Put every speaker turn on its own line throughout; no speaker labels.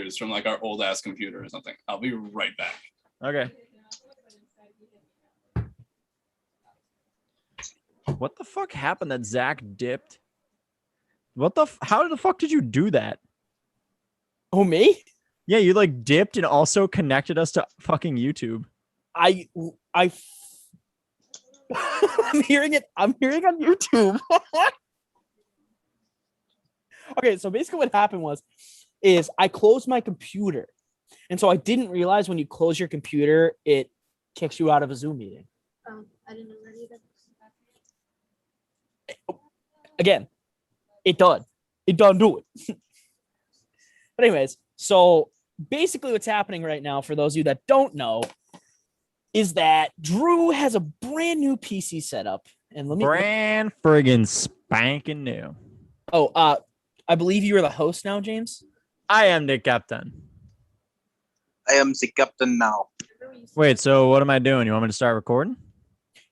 speakers from like our old ass computer or something. I'll be right back.
Okay. What the fuck happened that Zach dipped? How the fuck did you do that?
Oh, me?
Yeah, you like dipped and also connected us to fucking YouTube.
I'm hearing it. I'm hearing on YouTube. Okay, so basically what happened is I closed my computer. And so I didn't realize when you close your computer, it kicks you out of a Zoom meeting.
I didn't know that either.
Again, it done. It done do it. But anyways, so basically what's happening right now, for those of you that don't know, is that Drew has a brand new PC setup. And
brand friggin' spanking new.
Oh, I believe you are the host now, James.
I am the captain.
I am the captain now.
Wait, so what am I doing? You want me to start recording?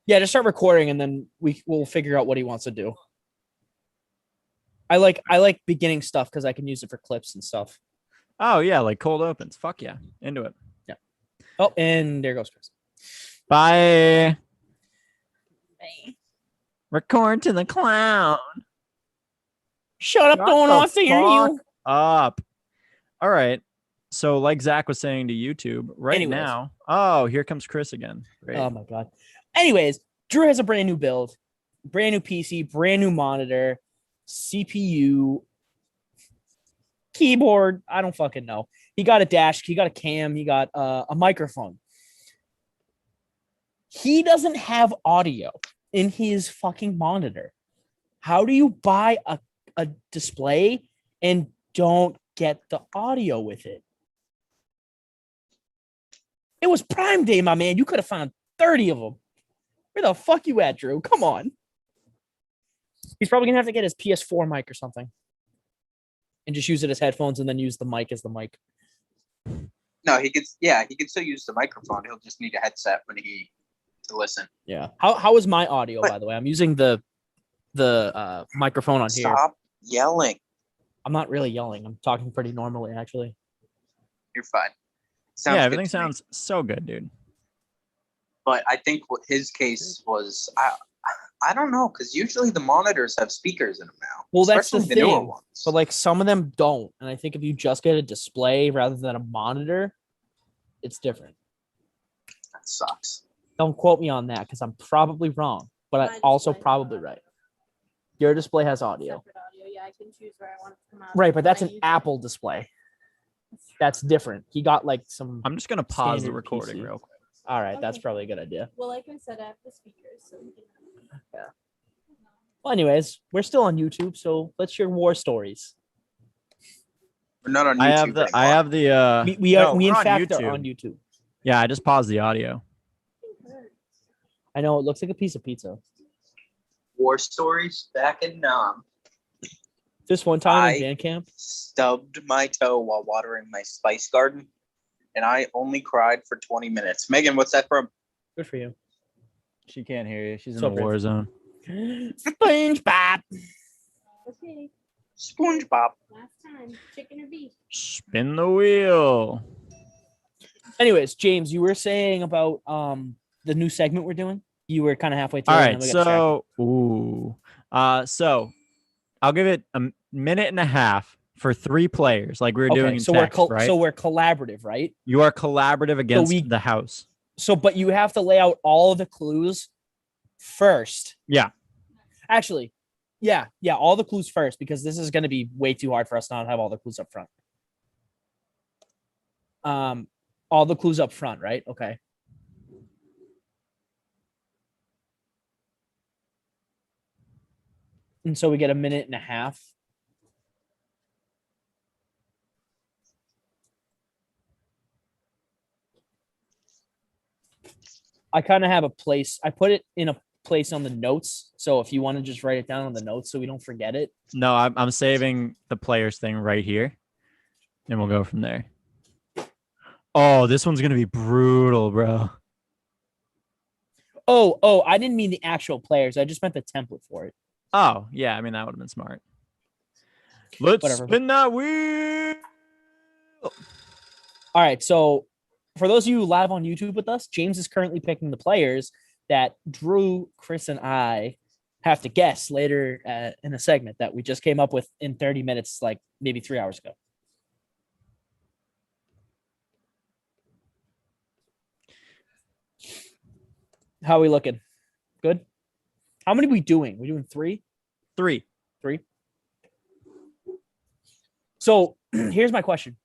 Yeah, just start recording and then we'll figure out what he wants to do. I like beginning stuff because I can use it for clips and stuff.
Oh yeah, like cold opens. Fuck yeah, into it.
Yeah. Oh, and there goes Chris.
Bye.
Bye.
Record to the cloud.
Shut up! Don't want to hear you.
Up. All right. So, like Zach was saying to YouTube, now. Oh, here comes Chris again. Great.
Oh my god. Anyways, Drew has a brand new build, brand new PC, brand new monitor, CPU, keyboard. I don't fucking know. He got a dash. He got a cam. He got a microphone. He doesn't have audio in his fucking monitor. How do you buy a display and don't get the audio with it? It was Prime Day, my man. You could have found 30 of them. Where the fuck you at, Drew? Come on. He's probably gonna have to get his PS4 mic or something, and just use it as headphones, and then use the mic as the mic.
No, he could. Yeah, he could still use the microphone. He'll just need a headset when to listen.
Yeah. How is my audio, by the way? I'm using the microphone on here.
Stop yelling.
I'm not really yelling. I'm talking pretty normally, actually.
You're fine. Sounds
yeah, everything sounds so good, dude.
But I think what his case was, I don't know, because usually the monitors have speakers in them now.
Well, that's the
especially newer
thing.
ones.
But like some of them don't, and I think if you just get a display rather than a monitor, it's different.
That sucks.
Don't quote me on that because I'm probably wrong, but I'm also probably right. Your display has audio.
Separate audio. Yeah, I can choose where I want it to come out.
Right, but that's
When
an
I use
Apple display. That's different. He got like some.
I'm just gonna pause the
standard
recording
PC.
real quick.
All right, that's
Okay.
probably a good idea.
Well, like I said, I have the speakers, so we can.
Yeah. Well, anyways, we're still on YouTube, so let's hear war stories.
We're not on YouTube
I have the
We are.
no,
We in
we're on
fact
YouTube.
are on YouTube.
Yeah, I just paused the audio.
I know it looks like a piece of pizza.
war stories back in
This one time
I-
in band camp.
stubbed my toe while watering my spice garden, and I only cried for 20 minutes. Megan, what's that from?
Good for you.
She can't hear you. She's in
So
a war zone.
SpongeBob.
Okay,
SpongeBob.
last time, chicken or beef.
Spin the wheel.
Anyways, James, you were saying about the new segment we're doing. You were kind of halfway through.
All
and
right,
then we got distracted.
so I'll give it a minute and a half for 3 players, like we were doing in
so
text, right?
so we're collaborative, right?
You are collaborative against
we-
the house.
So, but you have to lay out all of the clues first.
Yeah.
Actually, yeah, all the clues first, because this is going to be way too hard for us not to have all the clues up front. All the clues up front, right? Okay. And so we get a minute and a half. I kind of have a place. I put it in a place on the notes. So if you want to just write it down on the notes so we don't forget it.
No, I'm saving the players thing right here, and we'll go from there. Oh, this one's gonna be brutal, bro.
Oh, I didn't mean the actual players. I just meant the template for it.
Oh, yeah. I mean, that would have been smart. Let's
Whatever.
spin that wheel.
All right. So for those of you live on YouTube with us, James is currently picking the players that Drew, Chris, and I have to guess later in a segment that we just came up with in 30 minutes, like maybe 3 hours ago. How are we looking? Good. How many are we doing? We doing 3?
3.
3. So here's my question.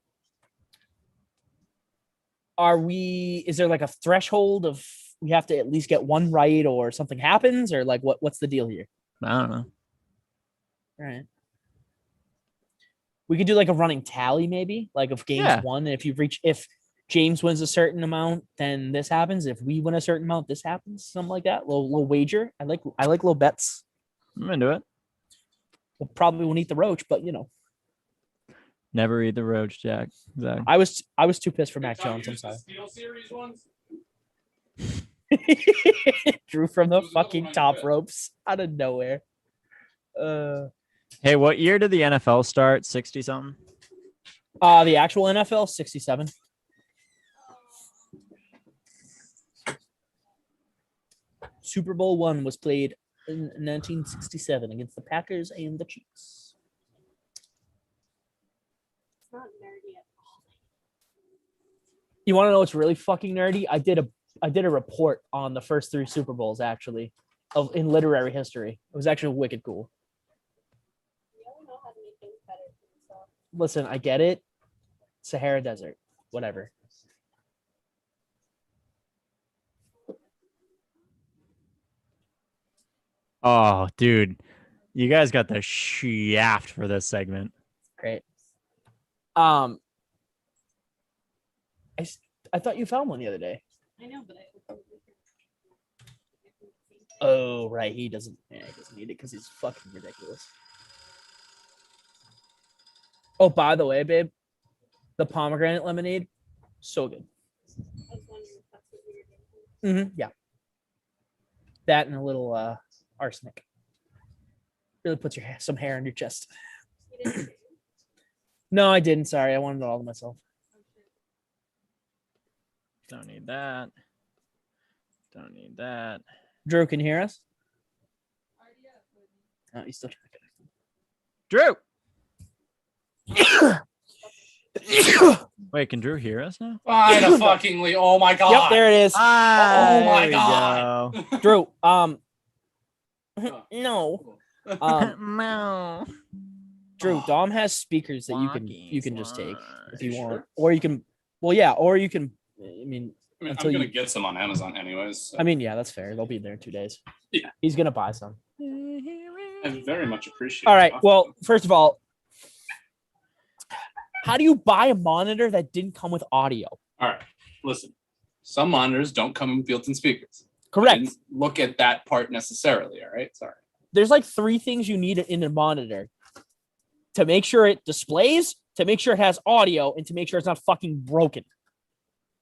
Is there like a threshold of we have to at least get one right or something happens, or like what's the deal here?
I don't know.
All right. We could do like a running tally, maybe, like of games won. And if James wins a certain amount, then this happens. If we win a certain amount, this happens. Something like that. Little wager. I like little bets.
I'm into it.
We'll probably won't eat the roach, but
Never eat the roach, Jack. Zach.
I was too pissed for Mac Jones. I'm sorry.
Steel Series ones?
Drew from the
Those are the
fucking
ones
top
that-
ropes out of nowhere.
Hey, what year did the NFL start? 60 something?
The actual NFL 67. Super Bowl 1 was played in 1967 against the Packers and the Chiefs.
It's not nerdy at all.
You want to know what's really fucking nerdy? I did a report on the first 3 Super Bowls actually in literary history. It was actually wicked cool.
You don't know how to make things better for yourself.
Listen, I get it. Sahara Desert, whatever.
Oh, dude. You guys got the shaft for this segment.
Great. I thought you found one the other day.
I know, but I opened it.
Oh, right. He doesn't need it because he's fucking ridiculous. Oh, by the way, babe, the pomegranate lemonade, so good.
I was wondering if that's what you were doing.
Yeah. That and a little arsenic. Really puts some hair on your chest.
You didn't do it.
No, I didn't. Sorry. I wanted it all to myself.
Don't need that. Don't need that.
Drew, can you hear us? Oh, he's still trying
Drew!
to
Wait, can Drew hear us now?
Fuckingly. Oh my god.
Yep, there it is.
Ah,
my
there we
God.
go.
Drew, no.
No.
Drew,
Oh.
Dom has speakers that you
Wonky
can just take if you
Sure.
want. Or you can or you can I mean Until
I'm gonna
you-
get some on Amazon anyways. So
yeah, that's fair. They'll be there in 2 days.
Yeah.
He's gonna buy some.
I very much appreciate.
All
the
right.
offer.
Well, first of all, how do you buy a monitor that didn't come with audio?
all right. Listen, some monitors don't come with built-in speakers. I
Correct.
didn't look at that part necessarily. All right. Sorry.
There's like 3 things you need in a monitor to make sure it displays, to make sure it has audio, and to make sure it's not fucking broken.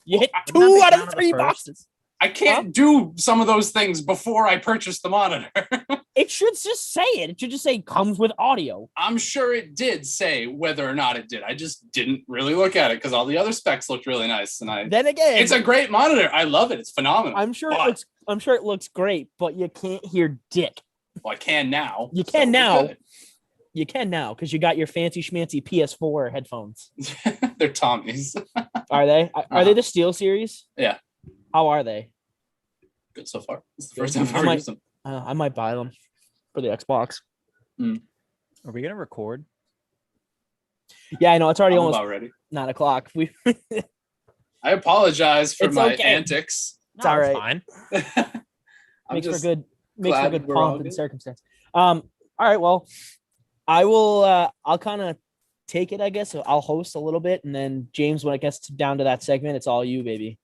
You hit
Well,
2
be
out
down
of
to
the
the
3
first.
boxes.
I can't do some of those things before I purchase the monitor.
It should just say it. It should just say comes with audio.
I'm sure it did say whether or not it did. I just didn't really look at it because all the other specs looked really nice, and
Then again,
it's a great monitor. I love it. It's phenomenal.
I'm sure
But-
it looks great, but you can't hear dick.
Well, I can now.
You can
we're
now.
good.
You can now because you got your fancy schmancy PS4 headphones.
They're Tommy's.
Are they? Are they the Steel series?
Yeah.
How are they?
Good so far. It's the first time I've
I
ever
might-
used them.
I might buy them for the Xbox.
Are we gonna record?
Yeah, I know it's already
I'm
almost
about ready.
9:00. We
I apologize for
It's
my
okay.
antics.
It's all right.
Fine.
I'm
makes for
just
good
glad we're all
pomp and
good.
circumstance. All right, well, I will I'll kind of take it, I guess. So I'll host a little bit, and then James, when it gets down to that segment, it's all you, baby.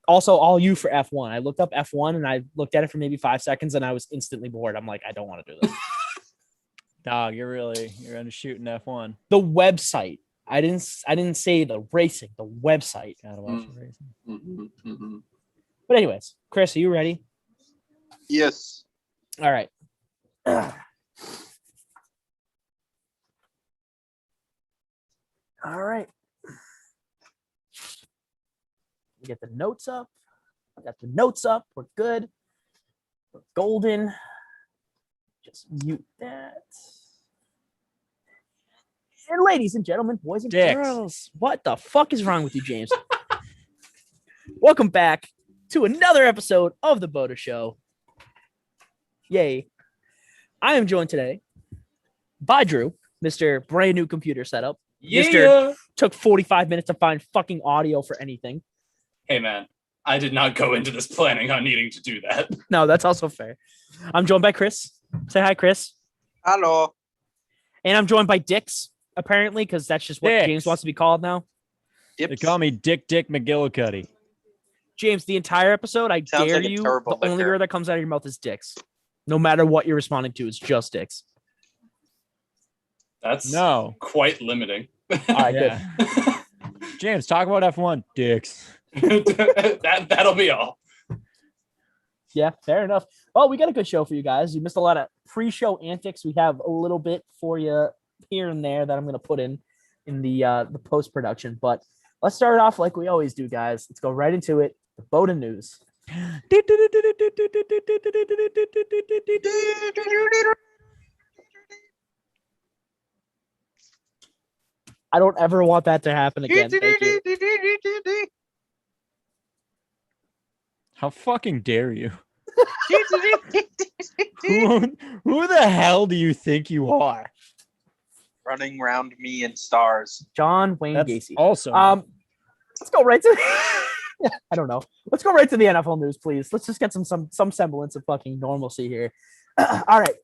Also, all you for F1. I looked up F1 and I looked at it for maybe 5 seconds and I was instantly bored. I'm like, I don't want to do this.
Dog, you're gonna shoot an F1.
The website. I didn't say the racing, the website.
Gotta watch the racing.
Mhm, mhm.
But anyways, Chris, are you ready?
Yes.
All right. All right. Get the notes up. Got the notes up. We're good. We're golden. Just mute that. And ladies and gentlemen, boys and
Dicks.
girls, what the fuck is wrong with you, James? Welcome back to another episode of the BOTA Show. Yay. I am joined today by Drew, Mr. Brand New Computer Setup.
Yeah.
Took 45 minutes to find fucking audio for anything.
Hey man, I did not go into this planning on needing to do that.
No, that's also fair. I'm joined by Chris. Say hi, Chris.
Hello.
And I'm joined by Dix, apparently, because that's just what
Dix.
James wants to be called now.
Yep.
They call me Dick McGillicuddy.
James, the entire episode, I
Sounds
dare
like a
you,
turbo
the only
liquor.
word that comes out of your mouth is Dix. No matter what you're responding to, it's just Dix.
That's
No.
quite limiting.
All right,
Yeah. James, talk about F1. Dicks.
That'll be all.
Yeah, fair enough. Well, we got a good show for you guys. You missed a lot of pre-show antics. We have a little bit for you here and there that I'm going to put in the post-production. But let's start off like we always do, guys. Let's go right into it. The BOTA news. I don't ever want that to happen again. Thank you.
How fucking dare you? Who the hell do you think you are?
Running round me in stars.
John Wayne
That's
Gacy.
also
Let's go right to I don't know. Let's go right to the NFL news, please. Let's just get some semblance of fucking normalcy here. All right.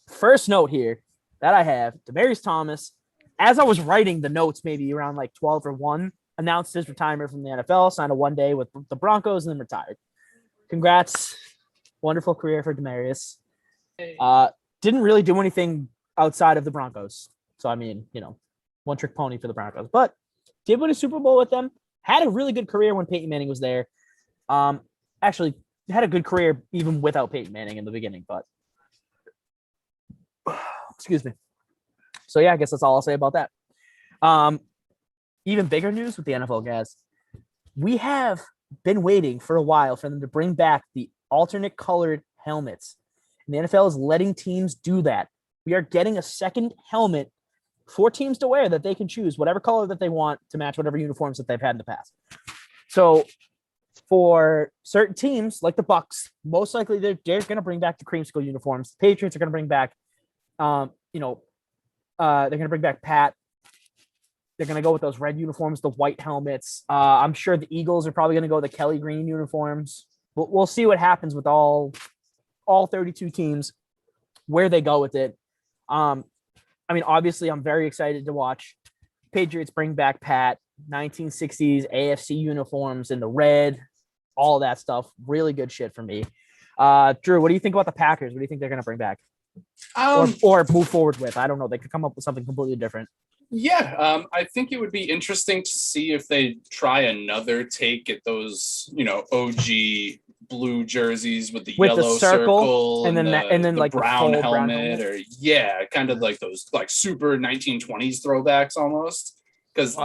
First note here that I have, Demaryius Thomas, as I was writing the notes, maybe around like 12 or 1, announced his retirement from the NFL, signed a 1-day with the Broncos, and then retired. Congrats. Wonderful career for Demaryius. Didn't really do anything outside of the Broncos. So, I mean, one-trick pony for the Broncos. But did win a Super Bowl with them. Had a really good career when Peyton Manning was there. Actually, had a good career even without Peyton Manning in the beginning. But, excuse me. So, yeah, I guess that's all I'll say about that. Even bigger news with the NFL, guys. We have been waiting for a while for them to bring back the alternate colored helmets. And the NFL is letting teams do that. We are getting a second helmet for teams to wear that they can choose whatever color that they want to match whatever uniforms that they've had in the past. So for certain teams like the Bucks, most likely they're going to bring back the creamsicle uniforms. The Patriots are going to bring back, they're going to bring back Pat. They're going to go with those red uniforms, the white helmets. I'm sure the Eagles are probably going to go with the Kelly green uniforms. We'll see what happens with all 32 teams, where they go with it. I mean, obviously, I'm very excited to watch Patriots bring back Pat, 1960s AFC uniforms in the red, all that stuff. Really good shit for me. Drew, what do you think about the Packers? What do you think they're going to bring back? Or move forward with? I don't know. They could come up with something completely different.
Yeah, I think it would be interesting to see if they try another take at those, OG blue jerseys with the yellow circle
and then
the
like
brown
the full
helmet, or kind of like those like super 1920s throwbacks almost. Because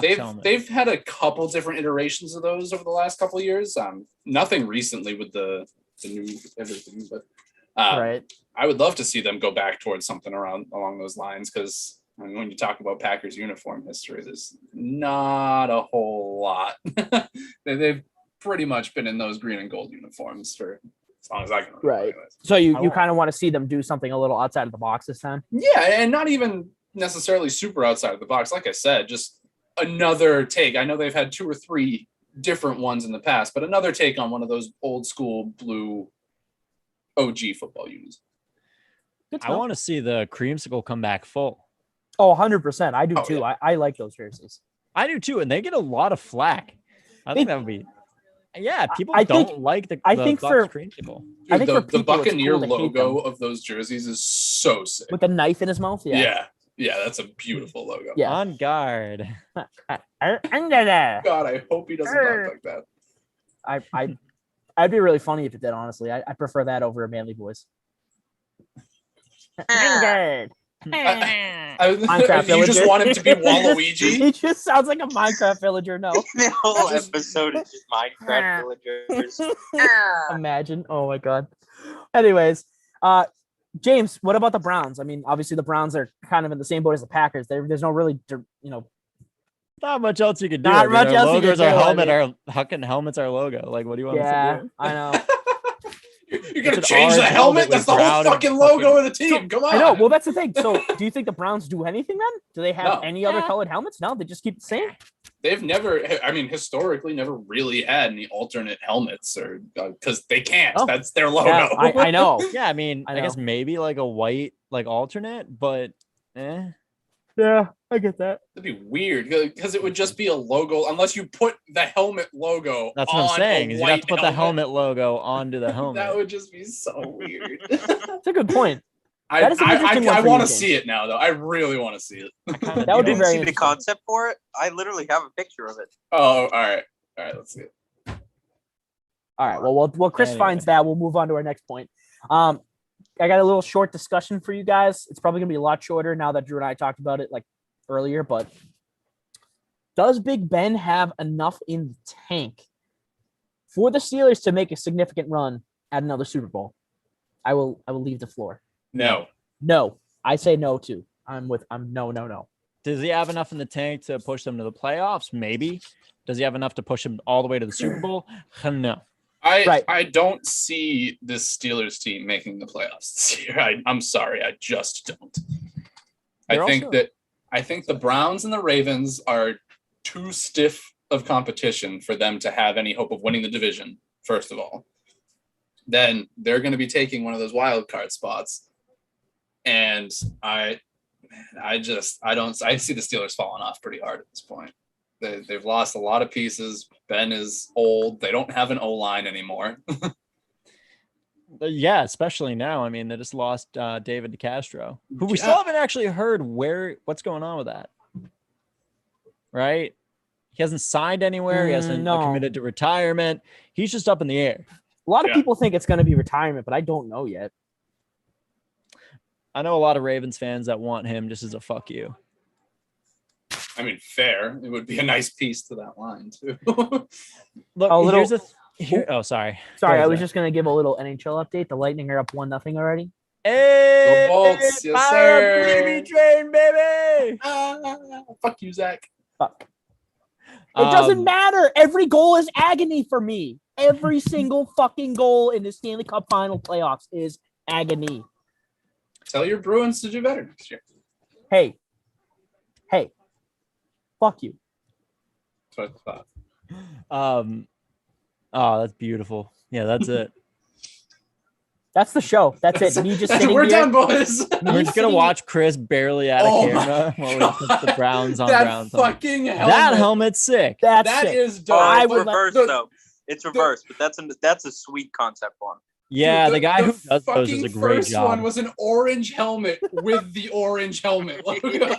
they've had a couple different iterations of those over the last couple of years. Nothing recently with the new everything, but
right.
I would love to see them go back towards something along those lines, because when you talk about Packers uniform history, there's not a whole lot. They've pretty much been in those green and gold uniforms for as long as I can remember.
Right.
Anyways.
So you kind of want to see them do something a little outside of the box this time?
Yeah, and not even necessarily super outside of the box. Like I said, just another take. I know they've had 2 or 3 different ones in the past, but another take on one of those old school blue OG football unis.
I want to see the creamsicle come back full.
Oh, 100%. I do too.
Yeah.
I like those jerseys.
I do too, and they get a lot of flack. I think that would be. Yeah, people
I
don't
think-
like the.
I
the
think
Bucs
for-
creamsicle.
I think
the
for people, it's
Buccaneer
cool to hate
logo
them.
of those jerseys is so sick.
With the knife in his mouth?
Yeah, that's a beautiful logo.
Yeah.
On guard.
Under there.
God, I hope he doesn't talk like that.
I'd be really funny if it did, honestly. I prefer that over a manly voice. Under. Minecraft
You just
villager.
want him to be Waluigi?
He just sounds like a Minecraft villager. No,
The whole
Just-
episode is just Minecraft villagers.
imagine. Oh my god. Anyways, James, what about the Browns? I mean, obviously the Browns are kind of in the same boat as the Packers. There's no really,
Not much else you could do.
Not
I mean,
much
our
else you
logos,
could
our
do, I
helmet,
mean-
our fucking helmet's our logo. Like, what do you want us
yeah,
to do?
I know.
You're gonna
It's an
change the
orange
helmet?
helmet
That's
with
the whole
brown and
fucking logo of the team. Come on.
I know. Well, that's the thing. So, do you think the Browns do anything then? Do they have
No.
any other colored helmets? No, they just keep the same.
They've never, I mean, historically, never really had any alternate helmets, or because they can't.
Oh.
That's their logo.
Yeah, I know.
Yeah, I mean,
I
I guess
know.
maybe like a white, like alternate, but
Yeah, I get that.
That'd be weird because it would just be a logo unless you put the helmet logo.
that's what
on
I'm saying.
A
Is you have
white
to put the helmet logo onto the helmet.
That would just be so weird.
That's a good point.
I,
That is an interesting one
I
for
want
you,
to
James.
see it now, though. I really want to see it.
That would be
Didn't
very
see the
interesting.
concept for it. I literally have a picture of it.
Oh, all right, let's see it.
All right. Well, while Chris
Anyway.
finds that, we'll move on to our next point. I got a little short discussion for you guys. It's probably gonna be a lot shorter now that Drew and I talked about it like earlier. But does Big Ben have enough in the tank for the Steelers to make a significant run at another Super Bowl? I will leave the floor.
No,
No, I say no too. I'm no.
Does he have enough in the tank to push them to the playoffs? Maybe. Does he have enough to push him all the way to the Super Bowl? No.
Right.
I don't see this Steelers team making the playoffs this year. I'm sorry, I just don't.
They're
I think the Browns and the Ravens are too stiff of competition for them to have any hope of winning the division. First of all, then they're going to be taking one of those wild card spots, and I see the Steelers falling off pretty hard at this point. They've lost a lot of pieces. Ben is old. They don't have an O-line anymore.
Yeah, especially now. I mean, they just lost David DeCastro, who we still haven't actually heard what's going on with that. Right? He hasn't signed anywhere. He hasn't
No.
committed to retirement. He's just up in the air.
A lot of
Yeah.
people think it's going to be retirement, but I don't know yet.
I know a lot of Ravens fans that want him just as a fuck you.
I mean, fair. It would be a nice piece to that line too.
Look,
A little-
here's a oh, sorry.
Sorry,
Go
I was
ahead.
just going to give a little NHL update. The Lightning are up 1-0 already.
Hey,
Bolts, yes,
fire
sir.
up gravy train, baby.
Fuck you, Zach.
Fuck. It doesn't
Um,
matter. Every goal is agony for me. Every single fucking goal in the Stanley Cup final playoffs is agony.
Tell your Bruins to do better next year.
Hey, fuck you.
That's what I thought.
Oh, that's beautiful. Yeah, that's it.
That's the show. That's it. Me just sitting
We're
here.
done, boys.
We're just gonna
sitting-
watch Chris barely out of
Oh my
camera while we put the Browns on
that
Browns.
fucking helmet.
That helmet's sick.
That's
That
sick.
is
Oh,
dope.
I
it's
would let-
reversed though. It's reversed, but that's a sweet concept one.
Yeah, the guy who does those
fucking
does a great
first
job.
one was an orange helmet with the orange helmet logo.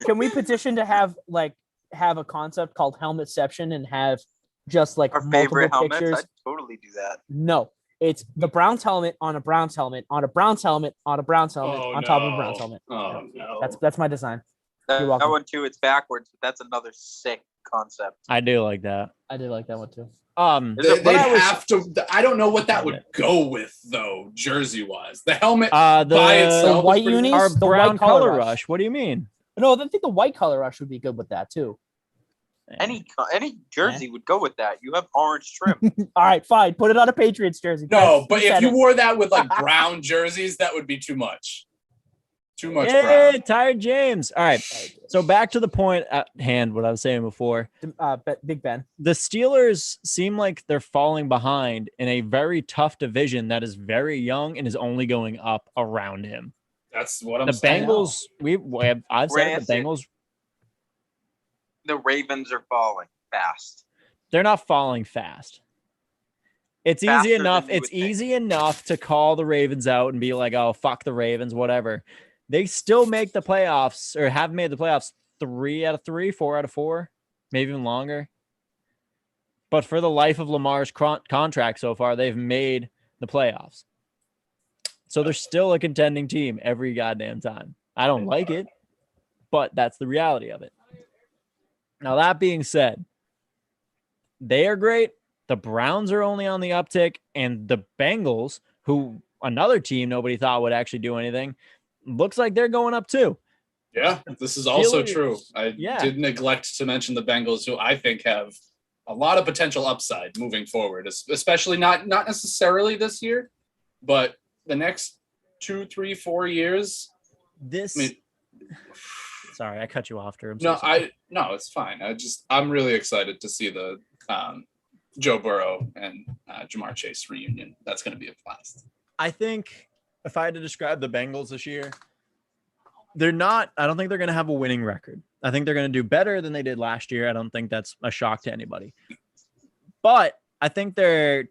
Can we petition to have a concept called Helmetception and have just like
Our
multiple
favorite helmets.
pictures?
I'd totally do that.
No, it's the Browns helmet on a Browns helmet on a Browns helmet on a Browns helmet on top of a Browns helmet.
Oh no.
That's my design.
That,
You're welcome.
that one too. It's backwards, but that's another sick concept.
I do like that.
I did like that one too.
Is
They'd
it-
have to. I don't know what that would go with though, jersey wise. The helmet
The
by itself.
The white
is pretty
unis?
cool.
our
the
brown
white color
color
rush.
rush. What do you mean?
No, I think the white color rush would be good with that too.
Any jersey would go with that. You have orange trim.
All right, fine. Put it on a Patriots jersey.
No,
Chris,
but
said
if you
it.
wore that with like brown jerseys, that would be too much. Too much
Hey,
brown.
tired James. All right. So back to the point at hand, what I was saying before.
Big Ben.
The Steelers seem like they're falling behind in a very tough division that is very young and is only going up around him.
That's what I'm
The
saying.
Bengals, I've said it, the
Granted.
Bengals,
The Ravens are falling fast.
they're not falling fast. It's
Faster
easy
than
enough.
you
It's
would think.
easy enough to call the Ravens out and be like, "Oh, fuck the Ravens," whatever. They still make the playoffs or have made the playoffs 3 out of 3, 4 out of 4, maybe even longer. But for the life of Lamar's contract so far, they've made the playoffs. So they're still a contending team every goddamn time. I don't like it, but that's the reality of it. Now, that being said, they are great. The Browns are only on the uptick, and the Bengals, who another team nobody thought would actually do anything, looks like they're going up too.
Yeah, this is also
Steelers-
true. I
yeah.
did neglect to mention the Bengals, who I think have a lot of potential upside moving forward, especially not necessarily this year, but the next 2, 3, 4 years.
This.
I mean,
sorry, I cut you off, Drew.
No, it's fine. I'm really excited to see the Joe Burrow and Jamar Chase reunion. That's going to be a blast.
I think if I had to describe the Bengals this year, I don't think they're going to have a winning record. I think they're going to do better than they did last year. I don't think that's a shock to anybody. But I think they're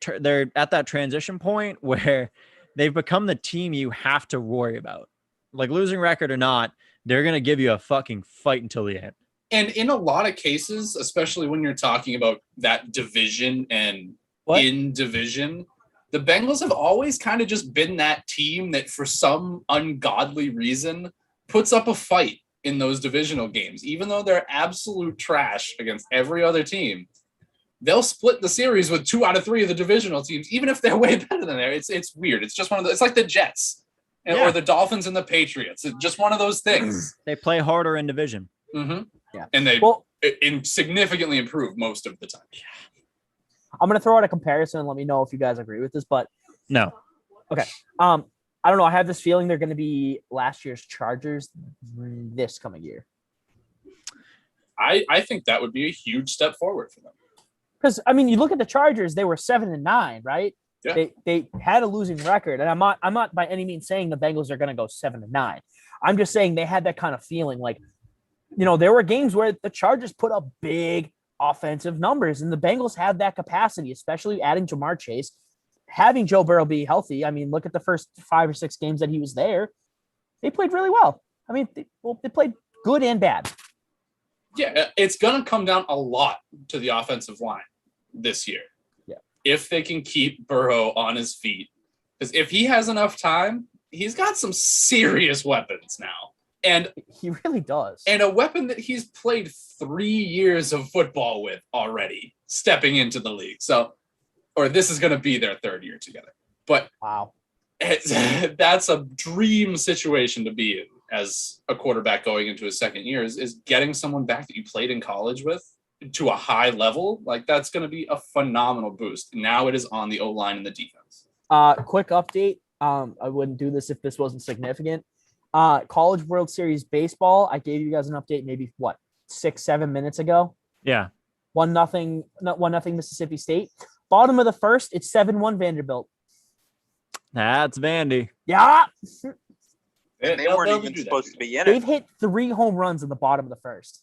at that transition point where they've become the team you have to worry about. Like, losing record or not, they're going to give you a fucking fight until the end.
And in a lot of cases, especially when you're talking about that division and in division, the Bengals have always kind of just been that team that for some ungodly reason puts up a fight in those divisional games. Even though they're absolute trash against every other team, they'll split the series with 2 out of 3 of the divisional teams, even if they're way better than there. It's weird. It's just it's like the Jets or the Dolphins and the Patriots. It's just one of those things.
They play harder in division.
Mm-hmm.
Yeah.
And they significantly improve most of the time.
I'm going to throw out a comparison and let me know if you guys agree with this, but
no.
Okay. I don't know. I have this feeling they're going to be last year's Chargers this coming year.
I think that would be a huge step forward for them.
Because, I mean, you look at the Chargers, they were 7-9, right?
Yeah.
They had a losing record. And I'm not by any means saying the Bengals are going to go 7-9. I'm just saying they had that kind of feeling like, there were games where the Chargers put up big offensive numbers, and the Bengals have that capacity, especially adding Jamar Chase, having Joe Burrow be healthy. I mean, look at the first 5 or 6 games that he was there. They played really well. I mean, they played good and bad.
Yeah, it's going to come down a lot to the offensive line this year.
Yeah.
If they can keep Burrow on his feet. Because if he has enough time, he's got some serious weapons now. And
he really does.
And a weapon that he's played 3 years of football with already, stepping into the league. Or this is going to be their 3rd year together. But
wow,
that's a dream situation to be in as a quarterback going into his 2nd year is getting someone back that you played in college with to a high level. Like, that's going to be a phenomenal boost. Now it is on the O-line and the defense.
Quick update. I wouldn't do this if this wasn't significant. College World Series baseball. I gave you guys an update maybe 6-7 minutes ago.
Yeah.
1-0 Mississippi State. Bottom of the 1st, it's 7-1 Vanderbilt.
That's Vandy.
Yeah.
They weren't even supposed to be in it.
They've hit 3 home runs in the bottom of the 1st.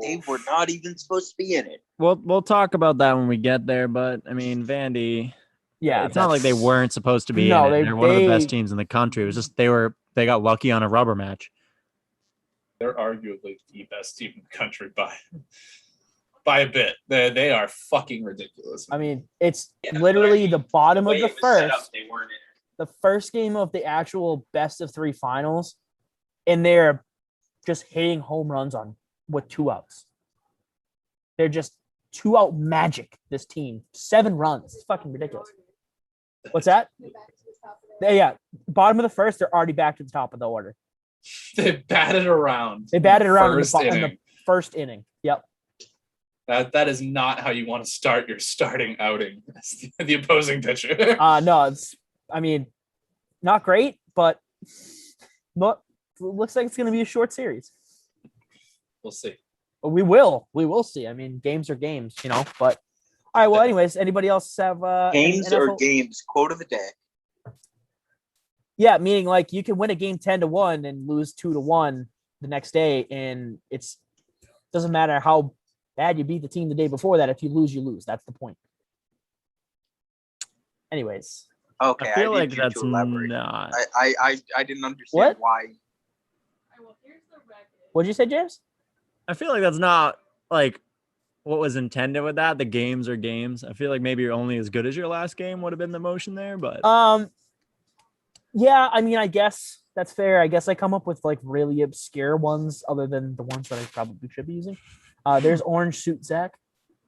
They were not even supposed to be in it.
We'll talk about that when we get there, but I mean, Vandy.
Yeah,
it's not like they weren't supposed to be in it. They're one of the best teams in the country. It was just they got lucky on a rubber match.
They're arguably the best team in the country by a bit. They are fucking ridiculous.
I mean, it's literally the bottom of the 1st.
They weren't in it.
The first game of the actual best of 3 finals, and they're just hitting home runs with 2 outs. They're just 2-out magic, this team. 7 runs. It's fucking ridiculous. What's that? Yeah. Bottom of the 1st, they're already back to the top of the order.
They batted around.
They batted around in the 1st inning. Yep.
That is not how you want to start your starting outing as the opposing pitcher.
No, not great, but looks like it's going to be a short series.
We'll see.
We will see. I mean, games are games, but all right. Well, anyways, anybody else have
games or games? Quote of the day.
Yeah, meaning like you can win a game 10-1 and lose 2-1 the next day, and it's doesn't matter how bad you beat the team the day before that. If you lose, you lose. That's the point. Anyways,
okay.
I feel like that's not.
I didn't understand why.
What'd you say, James?
I feel like that's not like what was intended with that. The games are games. I feel like maybe you're only as good as your last game would have been the motion there, but
yeah, I mean, I guess That's fair. I guess I come up with like really obscure ones other than the ones that I probably should be using. There's Orange Suit Zach.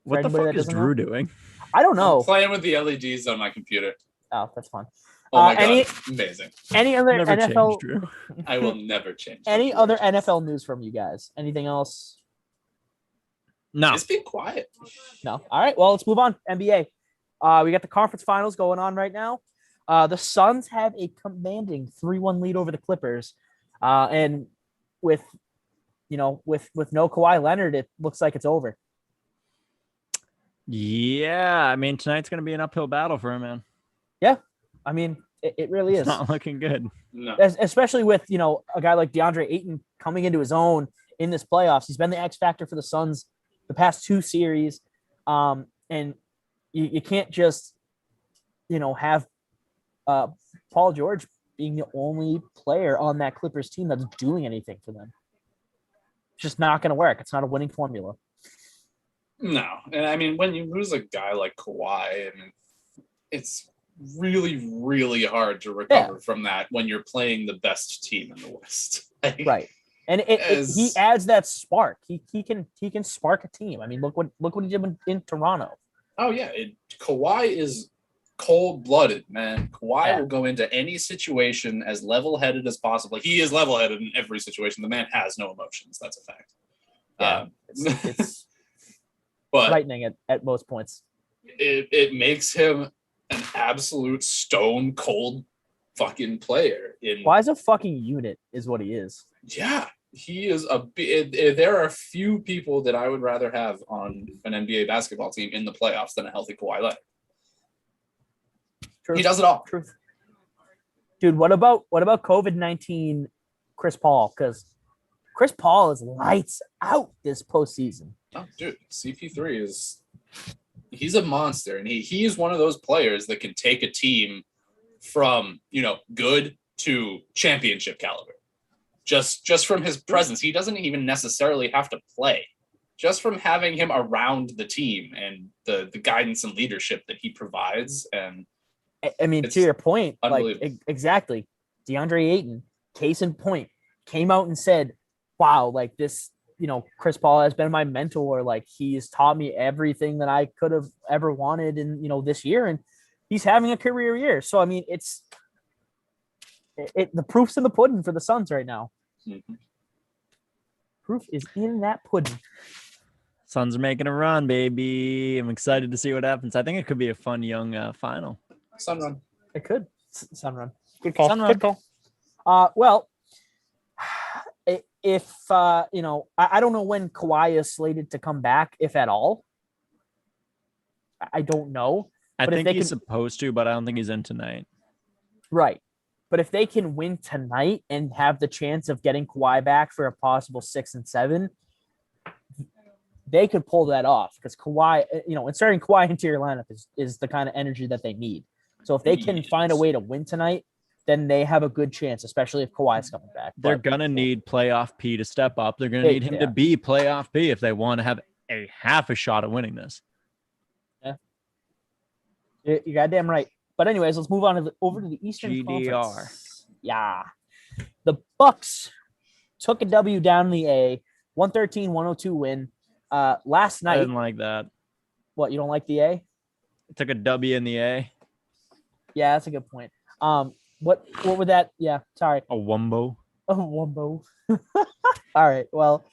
What the
anybody
fuck
that
is
doesn't
Drew
know.
doing?
I don't
I'm
know.
playing with the LEDs on my computer.
Oh, that's fun.
Oh my god,
any-
amazing.
Any other
Never
NFL?
changed, Drew.
I will never change.
Any
that.
other NFL news from you guys? Anything else?
No.
Just be quiet.
No. All right. Well, let's move on. NBA. We got the conference finals going on right now. The Suns have a commanding 3-1 lead over the Clippers, and with no Kawhi Leonard, it looks like it's over.
Yeah, I mean tonight's gonna be an uphill battle for him, man.
I mean, it really
It's
is.
not looking good.
No.
Especially with a guy like DeAndre Ayton coming into his own in this playoffs. He's been the X factor for the Suns the past 2 series, and you can't just have Paul George being the only player on that Clippers team that's doing anything for them. It's just not going to work. It's not a winning formula.
No, and I mean when you lose a guy like Kawhi, I mean, it's really, really hard to recover from that when you're playing the best team in the West. Like,
Right. And he adds that spark. He can spark a team. I mean, look what he did in Toronto.
Oh yeah, Kawhi is cold-blooded, man. Kawhi will go into any situation as level-headed as possible. He is level-headed in every situation. The man has no emotions. That's a fact.
Yeah, it's
but
frightening at most points.
it makes him an absolute stone cold fucking player.
Kawhi's a fucking unit, is what he is.
Yeah, he is there are few people that I would rather have on an NBA basketball team in the playoffs than a healthy Kawhi Leonard.
Truth.
He does it all.
Truth. Dude, what about COVID-19 Chris Paul? Because Chris Paul is lights out this postseason.
Oh, dude, CP3 he's a monster, and he is one of those players that can take a team from good to championship caliber. Just from his presence. He doesn't even necessarily have to play. Just from having him around the team and the guidance and leadership that he provides. And
I mean, to your point, like exactly. DeAndre Ayton, case in point, came out and said, wow, like this, Chris Paul has been my mentor. Like he's taught me everything that I could have ever wanted in, this year. And he's having a career year. So, I mean, the proof's in the pudding for the Suns right now.
Mm-hmm.
Proof is in that pudding.
Suns are making a run, baby. I'm excited to see what happens. I think it could be a fun young final.
Sun run.
It could. Sun run. Good call.
Sun run.
Good call. Well, if I don't know when Kawhi is slated to come back, if at all. I don't know.
I
But if
think
they
he's
can-
supposed to, but I don't think he's in tonight.
Right. But if they can win tonight and have the chance of getting Kawhi back for a possible 6 and 7, they could pull that off because Kawhi, inserting Kawhi into your lineup is the kind of energy that they need. So if they can find a way to win tonight, then they have a good chance, especially if Kawhi's coming back.
They're
But
going to need playoff P to step up. They're going to need him
Yeah.
to be playoff P if they want to have a half a shot at winning this.
you're goddamn right. But anyways, let's move on over to the Eastern
GDR.
Conference. Yeah. The Bucks took a W down in the A, 113-102 win. Last
I
night,
didn't like that.
what, you don't like the A?
Took a W in the A.
Yeah, that's a good point. What would that? Yeah, sorry.
A wumbo.
Oh, Wumbo. All right. Well,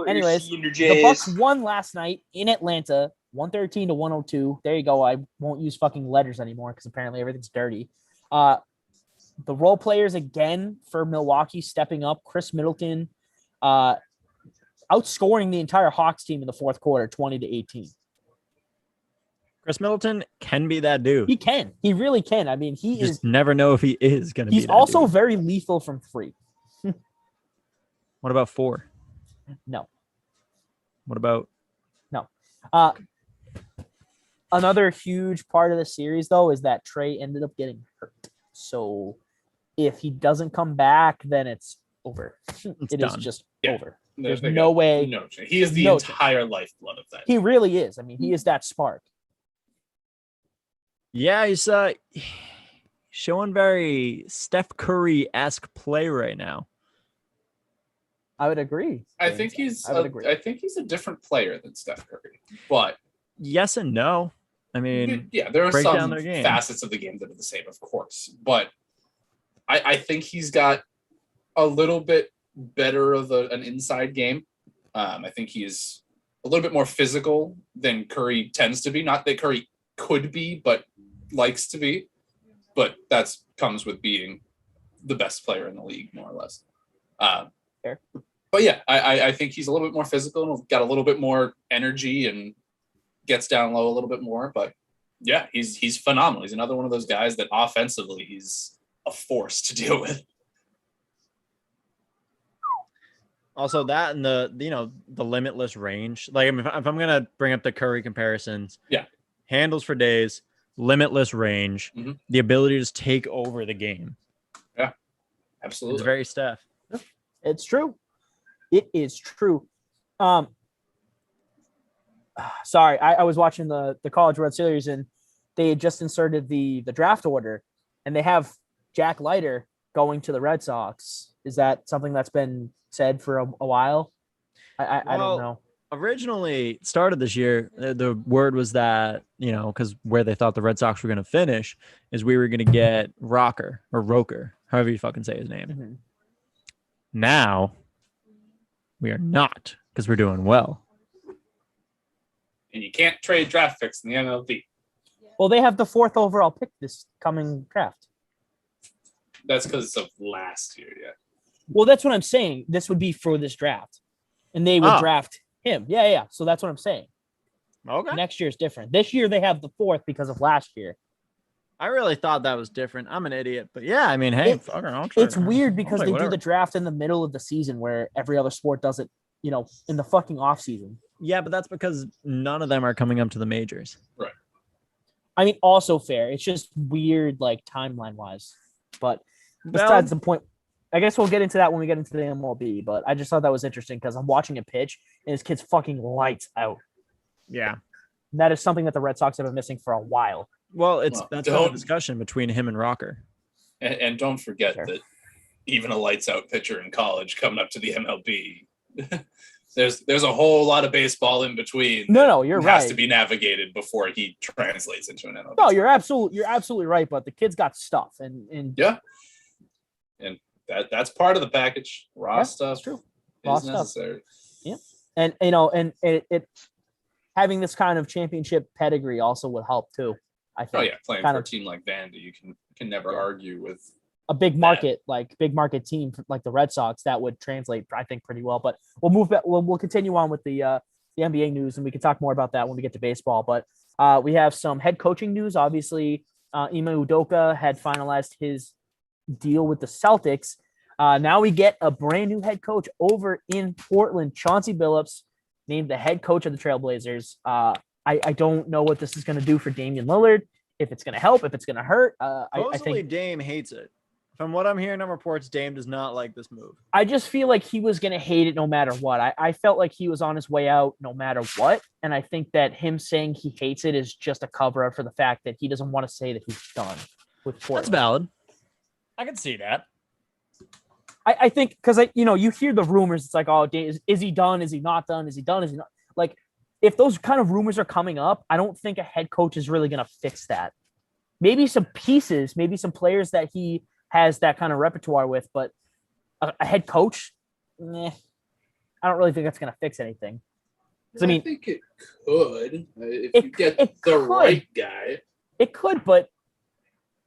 anyways, the Bucks won last night in Atlanta, 113-102. There you go. I won't use fucking letters anymore because apparently everything's dirty. The role players again for Milwaukee stepping up. Chris Middleton, outscoring the entire Hawks team in the fourth quarter, 20-18.
Chris Middleton can be that dude.
He can. He really can. I mean,
You just never know if he is going to be
he's
that
also
dude.
very lethal from 3.
What about 4?
No.
What about
Another huge part of the series, though, is that Trey ended up getting hurt. So if he doesn't come back, then it's over. It is
done.
just
Yeah.
over. There's
They
no
got
way.
No chance. He is the
No
entire lifeblood of that.
He really is. I mean, he is that spark.
Yeah, he's showing very Steph Curry-esque play right now.
I would agree.
I
James.
think he's
I would agree.
I think he's a different player than Steph Curry. But
Yes and no. I mean,
yeah, there are
break down
some
their game.
facets of the game that are the same, of course. But I think he's got a little bit better of an inside game. I think he's a little bit more physical than Curry tends to be. Not that Curry could be, but likes to be. But that comes with being the best player in the league, more or less.
Fair.
But yeah, I think he's a little bit more physical and got a little bit more energy and gets down low a little bit more. But yeah, he's phenomenal. He's another one of those guys that offensively he's a force to deal with.
Also, that and the limitless range. Like, I mean, if I'm gonna bring up the Curry comparisons,
Yeah,
handles for days, limitless range,
Mhm.
the ability to just take over the game.
absolutely.
It's very Steph.
It's true. It is true. Sorry, I was watching the College World Series and they had just inserted the draft order, and they have Jack Leiter going to the Red Sox. Is that something that's been said for a while? I
Well,
don't know.
Originally, started this year, the word was that, because where they thought the Red Sox were going to finish is we were going to get Roker, however you fucking say his name.
Mhm.
Now, we are not, because we're doing well.
And you can't trade draft picks in the MLB.
Well, they have the 4th overall pick this coming draft.
That's because of last year, yeah.
Well, that's what I'm saying. This would be for this draft, and they would
Oh.
draft him. Yeah. So that's what I'm saying.
Okay.
Next year is different. This year they have the 4th because of last year.
I really thought that was different. I'm an idiot. But yeah, I mean, hey, fuck it,
It's weird because
I'll
they
take
do the
whatever.
draft in the middle of the season where every other sport does it, in the fucking off season.
Yeah, but that's because none of them are coming up to the majors.
I mean, also fair. It's just weird, like timeline wise. But
Well,
besides the point, I guess we'll get into that when we get into the MLB. But I just thought that was interesting because I'm watching a pitch and this kid's fucking lights out.
yeah.
And that is something that the Red Sox have been missing for a while.
Well,
Well,
that's been a discussion between him and Rocker.
And don't forget
Sure.
that even a lights out pitcher in college coming up to the MLB, there's a whole lot of baseball in between.
No, you're
that has
right.
to be navigated before he translates into an MLB.
No, you're absolutely right. But the kid's got stuff, and
Yeah, and that's part of the package. Raw
Yeah,
stuff
that's true.
is
Raw stuff.
necessary.
and it having this kind of championship pedigree also would help too. I think.
Oh yeah, playing
kind
for
of-
a team like Vandy, you can never
Yeah.
argue with.
A big market team like the Red Sox, that would translate, I think, pretty well. But we'll move back. We'll continue on with the NBA news, and we can talk more about that when we get to baseball. But we have some head coaching news. Obviously, Ime Udoka had finalized his deal with the Celtics. Now we get a brand new head coach over in Portland. Chauncey Billups named the head coach of the Trailblazers. I don't know what this is going to do for Damian Lillard. If it's going to help, if it's going to hurt. I
Supposedly,
think
Dame hates it. From what I'm hearing on reports, Dame does not like this move.
I just feel like he was going to hate it no matter what. I felt like he was on his way out no matter what. And I think that him saying he hates it is just a cover up for the fact that he doesn't want to say that he's done with Portland.
That's valid. I can see that.
I think because, you hear the rumors. It's like, oh, is he done? Is he not done? Is he done? Is he not? Like, if those kind of rumors are coming up, I don't think a head coach is really going to fix that. Maybe some pieces, maybe some players that he has that kind of repertoire with, but a head coach, I don't really think that's going to fix anything. I mean,
think it could if
It-
you get
it
the
could.
right guy.
It could, but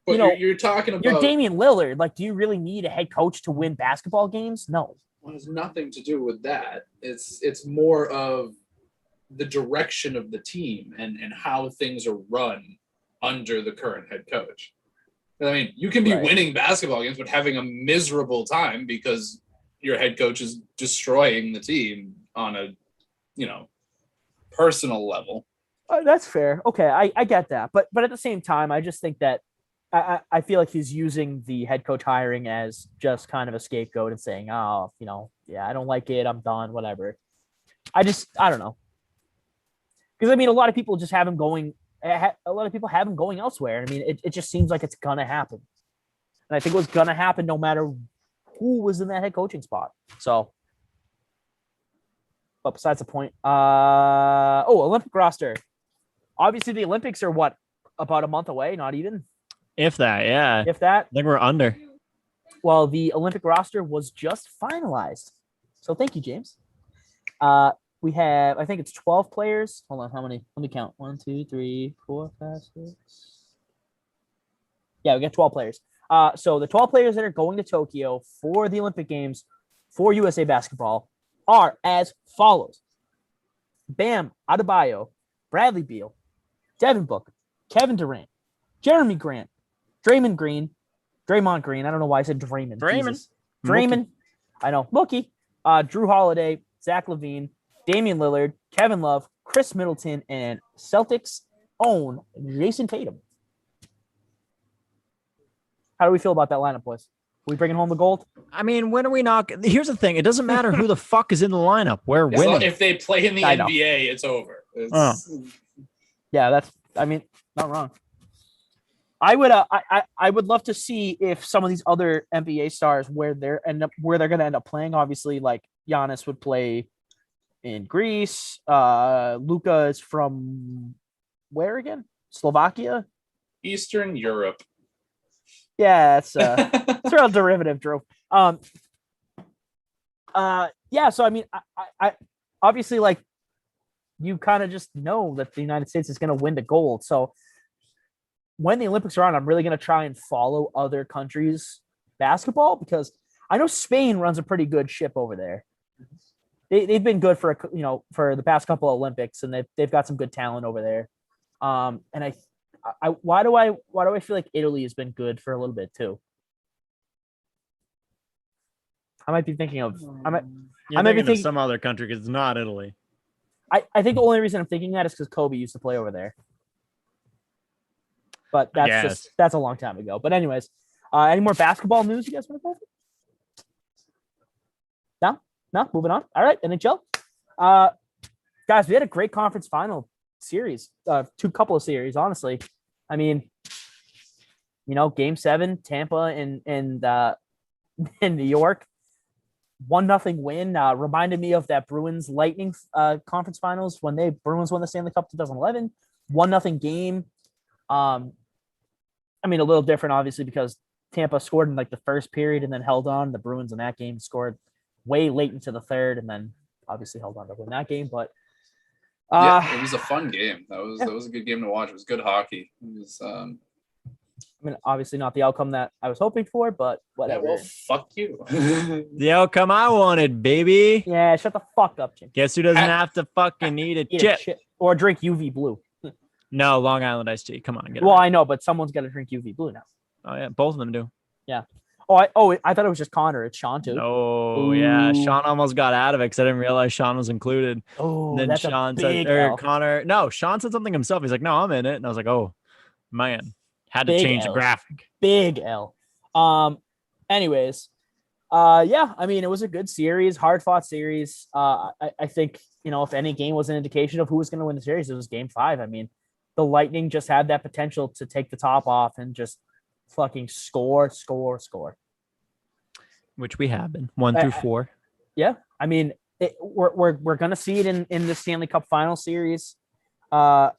But
You
you're talking about
you're Damian Lillard. Like, do you really need a head coach to win basketball games? No.
Well, it has nothing to do with that. It's more of the direction of the team and how things are run under the current head coach. I mean, you can be
Right.
winning basketball games, but having a miserable time because your head coach is destroying the team on a, personal level.
That's fair. Okay, I get that, but at the same time, I just think that I feel like he's using the head coach hiring as just kind of a scapegoat and saying, oh, yeah, I don't like it, I'm done, whatever. I don't know, because I mean, a lot of people just have him going. A lot of people have him going elsewhere. I mean, it just seems like it's gonna happen. And I think it was going to happen no matter who was in that head coaching spot. So, but besides the point, Olympic roster. Obviously, the Olympics are what, about a month away? Not even,
If that, yeah.
if that.
I think we're under.
Well, the Olympic roster was just finalized. So thank you, James. We have, I think it's 12 players. Hold on, how many? Let me count. 1, 2, 3, 4, 5, 6. Yeah, we got 12 players. So the 12 players that are going to Tokyo for the Olympic Games for USA Basketball are as follows. Bam Adebayo, Bradley Beal, Devin Booker, Kevin Durant, Jeremy Grant, Draymond Green. I don't know why I said Draymond. Jesus. Draymond. I know. Mookie. Drew Holiday, Zach LaVine, Damian Lillard, Kevin Love, Chris Middleton, and Celtics' own Jason Tatum. How do we feel about that lineup, boys? We bringing home the gold?
I mean, when are we not? Here's the thing. It doesn't matter who the fuck is in the lineup. We're winning.
If they play in the
I know.
NBA, it's over. It's,
Yeah, not wrong. I would love to see if some of these other NBA stars where they're going to end up playing. Obviously, like Giannis would play in Greece. Luka is from where again? Slovakia?
Eastern Europe.
Yeah, it's a real derivative, Drew. Yeah, so I mean, I obviously, like, you kind of just know that the United States is going to win the gold. So when the Olympics are on, I'm really going to try and follow other countries' basketball because I know Spain runs a pretty good ship over there. They've been good for the past couple of Olympics, and they've got some good talent over there. And why do I feel like Italy has been good for a little bit too? I might be thinking of
some other country because it's not Italy.
I think the only reason I'm thinking that is because Kobe used to play over there. But that's a long time ago. But anyways, any more basketball news you guys want to go over? No, moving on. All right, NHL. Guys, we had a great conference final series, couple of series, honestly. I mean, Game 7, Tampa and in New York, 1-0 win. Reminded me of that Bruins Lightning conference finals when Bruins won the Stanley Cup 2011. 1-0 game. I mean, a little different, obviously, because Tampa scored in like the first period and then held on. The Bruins in that game scored way late into the third and then obviously held on to win that game. But
it was a fun game. That was a good game to watch. It was good hockey. It was,
I mean, obviously not the outcome that I was hoping for, but whatever.
Yeah, well, fuck you.
The outcome I wanted, baby.
Yeah, shut the fuck up, Jim.
Guess who doesn't have to fucking eat a chip?
Or drink UV blue.
No, Long Island iced tea. Come on, get it.
Well,
right.
I know, but someone's got to drink UV blue now.
Oh yeah, both of them do.
Yeah. I thought it was just Connor. It's Sean too.
Oh yeah, Sean almost got out of it because I didn't realize Sean was included.
Oh,
and then Sean said, or Connor. No, Sean said something himself. He's like, "No, I'm in it," and I was like, "Oh, man, had to change the graphic."
Big L. Anyways, yeah. I mean, it was a good series, hard fought series. I think if any game was an indication of who was going to win the series, it was Game 5. I mean, the Lightning just had that potential to take the top off and just fucking score.
Which we have been 1 through 4.
Yeah, I mean, we're gonna see it in the Stanley Cup Final Series. I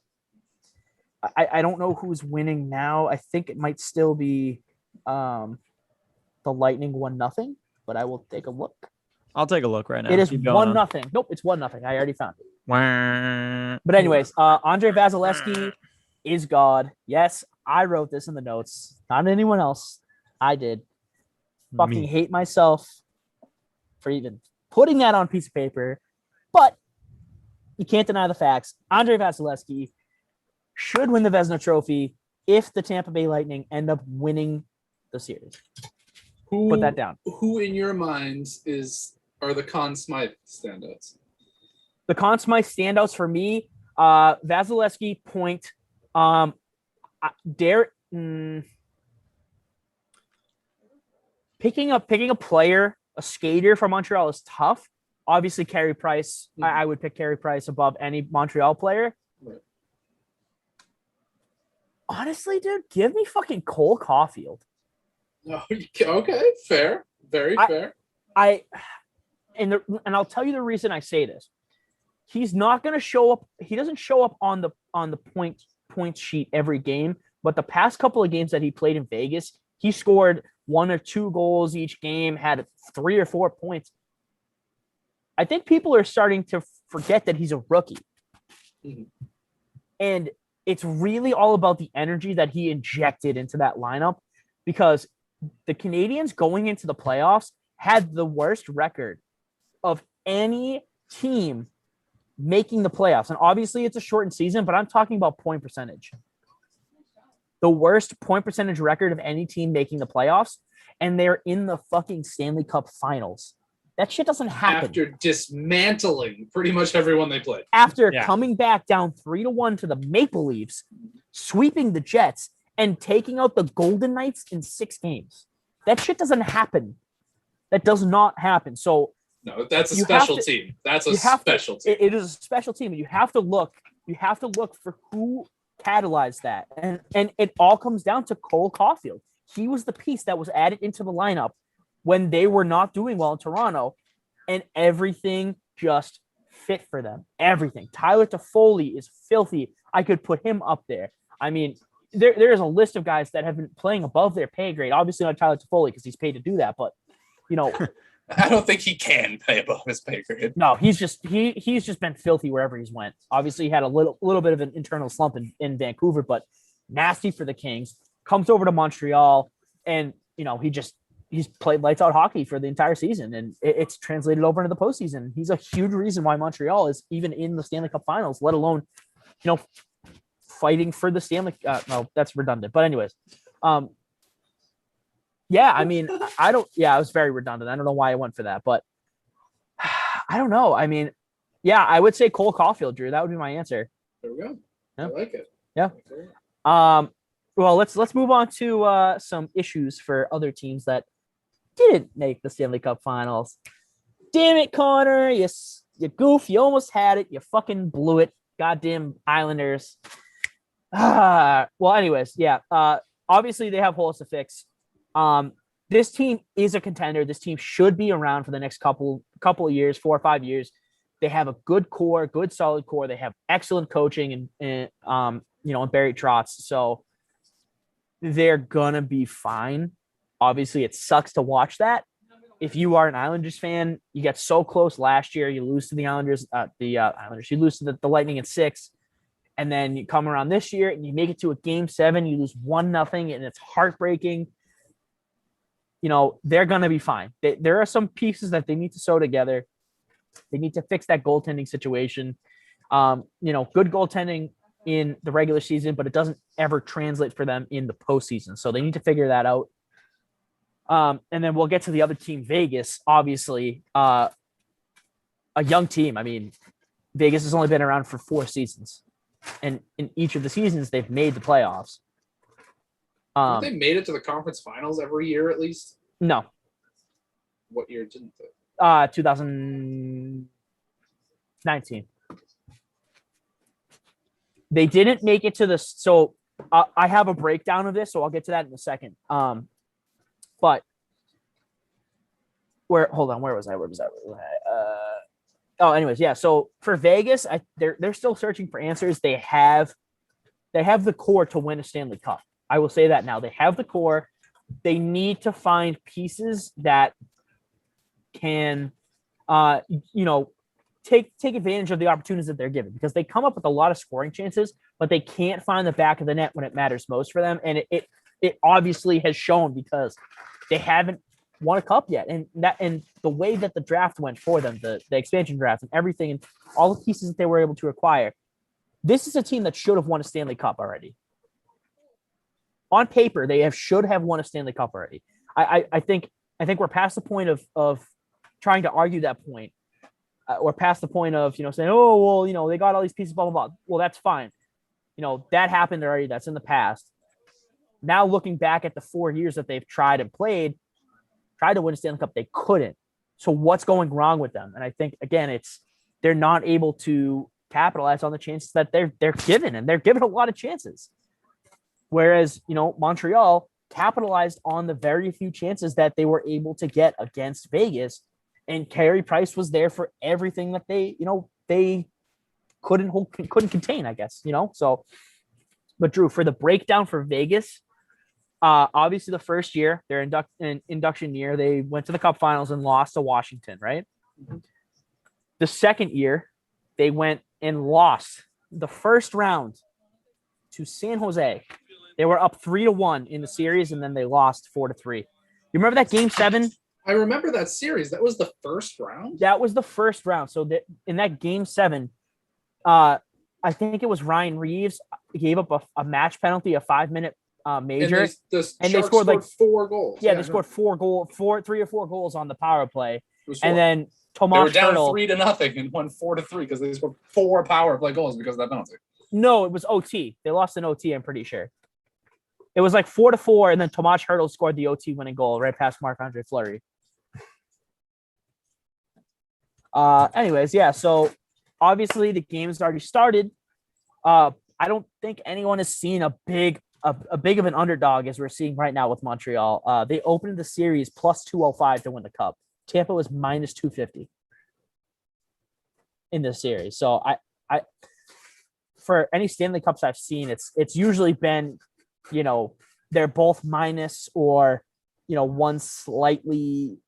don't know who's winning now. I think it might still be the Lightning 1-0, but I will take a look.
I'll take a look right now.
It is 1-0. Nope, it's 1-0. I already found it. But anyways, Andre Vasilevsky is God. Yes, I wrote this in the notes. Not anyone else. I did. Fucking hate myself for even putting that on a piece of paper. But you can't deny the facts. Andre Vasilevsky should win the Vezina Trophy if the Tampa Bay Lightning end up winning the series. Put that down.
Who in your minds are the Conn Smythe standouts?
The Conn Smythe standouts for me, Vasilevsky, Point, Derek. Picking a player, a skater from Montreal is tough. Obviously, Carey Price. I would pick Carey Price above any Montreal player.
Right.
Honestly, dude, give me fucking Cole Caulfield.
No, okay, fair, very fair.
And I'll tell you the reason I say this. He's not going to show up. He doesn't show up on the point sheet every game, but the past couple of games that he played in Vegas, he scored 1 or 2 goals each game, had 3 or 4 points. I think people are starting to forget that he's a rookie.
Mhm.
And it's really all about the energy that he injected into that lineup, because the Canadians going into the playoffs had the worst record of any team making the playoffs. And obviously it's a shortened season, but I'm talking about point percentage. The worst point percentage record of any team making the playoffs, and they're in the fucking Stanley Cup finals. That shit doesn't happen.
After dismantling pretty much everyone they played.
After coming back down 3-1 to the Maple Leafs, sweeping the Jets, and taking out the Golden Knights in 6 games. That shit doesn't happen. That does not happen. So
no, that's a special team. That's a special team.
It is a special team. You have to look. You have to look for who catalyzed that, and it all comes down to Cole Caulfield. He was the piece that was added into the lineup when they were not doing well in Toronto, and everything just fit for them. Everything. Tyler Toffoli is filthy. I could put him up there. I mean, there is a list of guys that have been playing above their pay grade. Obviously not Tyler Toffoli because he's paid to do that, but you know,
I don't think he can pay above his pay grade.
No, he's just been filthy wherever he's went. Obviously, he had a little bit of an internal slump in Vancouver, but nasty for the Kings. Comes over to Montreal, and you know he's played lights out hockey for the entire season, and it's translated over into the postseason. He's a huge reason why Montreal is even in the Stanley Cup Finals, let alone fighting for the Stanley. No, that's redundant. But anyways, yeah, I mean, I was very redundant. I don't know why I went for that, but I don't know. I mean, yeah, I would say Cole Caulfield, Drew. That would be my answer.
There we go.
Yeah.
I like it.
Yeah. Well, let's move on to some issues for other teams that didn't make the Stanley Cup Finals. Damn it, Connor! You goof! You almost had it. You fucking blew it. Goddamn Islanders. Well, anyways, yeah. Obviously they have holes to fix. This team is a contender. This team should be around for the next couple of years, 4 or 5 years. They have a good core, good solid core. They have excellent coaching and Barry Trotz. So they're gonna be fine. Obviously, it sucks to watch that. If you are an Islanders fan, you get so close last year. You lose to the Islanders. You lose to the Lightning in 6, and then you come around this year and you make it to a Game 7. You lose 1-0, and it's heartbreaking. You know, they're going to be fine. There are some pieces that they need to sew together. They need to fix that goaltending situation. Good goaltending in the regular season, but it doesn't ever translate for them in the postseason. So they need to figure that out. And then we'll get to the other team, Vegas, obviously, a young team. I mean, Vegas has only been around for 4 seasons, and in each of the seasons, they've made the playoffs.
They made it to the conference finals every year at least?
No.
What year didn't they?
2019. They didn't make it to the. So I have a breakdown of this, so I'll get to that in a second. But where was I? Anyways, yeah. So for Vegas, they're still searching for answers. They have the core to win a Stanley Cup. I will say that now. They have the core. They need to find pieces that can, take advantage of the opportunities that they're given, because they come up with a lot of scoring chances, but they can't find the back of the net when it matters most for them. And it obviously has shown, because they haven't won a cup yet. And the way that the draft went for them, the expansion draft and everything, and all the pieces that they were able to acquire, this is a team that should have won a Stanley Cup already. On paper, they should have won a Stanley Cup already. I think we're past the point of trying to argue that point. Or past the point of, saying, oh, well, they got all these pieces, blah, blah, blah. Well, that's fine. That happened already. That's in the past. Now looking back at the 4 years that they've tried to win a Stanley Cup, they couldn't. So what's going wrong with them? And I think, again, they're not able to capitalize on the chances that they're given, and they're given a lot of chances. Whereas, Montreal, capitalized on the very few chances that they were able to get against Vegas. And Carey Price was there for everything that they couldn't contain, I guess, So, but Drew, for the breakdown for Vegas, obviously the first year, their induction year, they went to the Cup Finals and lost to Washington, right? Mm-hmm. The second year, they went and lost the first round to San Jose. They were up 3-1 in the series, and then they lost 4-3. You remember that Game 7?
I remember that series. That was the first round?
That was the first round. So in that Game 7, I think it was Ryan Reeves gave up a match penalty, a 5-minute major.
And they scored like 4 goals.
Yeah, they scored 3 or 4 goals on the power play. And then Tomas
They were down
Hertl,
3-0 and won 4-3 because they scored 4 power play goals because of that penalty.
No, it was OT. They lost in OT, I'm pretty sure. It was like 4-4, and then Tomas Hertl scored the OT winning goal right past Marc-Andre Fleury. Anyways, yeah, so obviously the game has already started. I don't think anyone has seen a big of an underdog as we're seeing right now with Montreal. They opened the series plus 205 to win the cup. Tampa was minus 250 in this series. So I for any Stanley Cups I've seen, it's usually been, they're both minus or, one slightly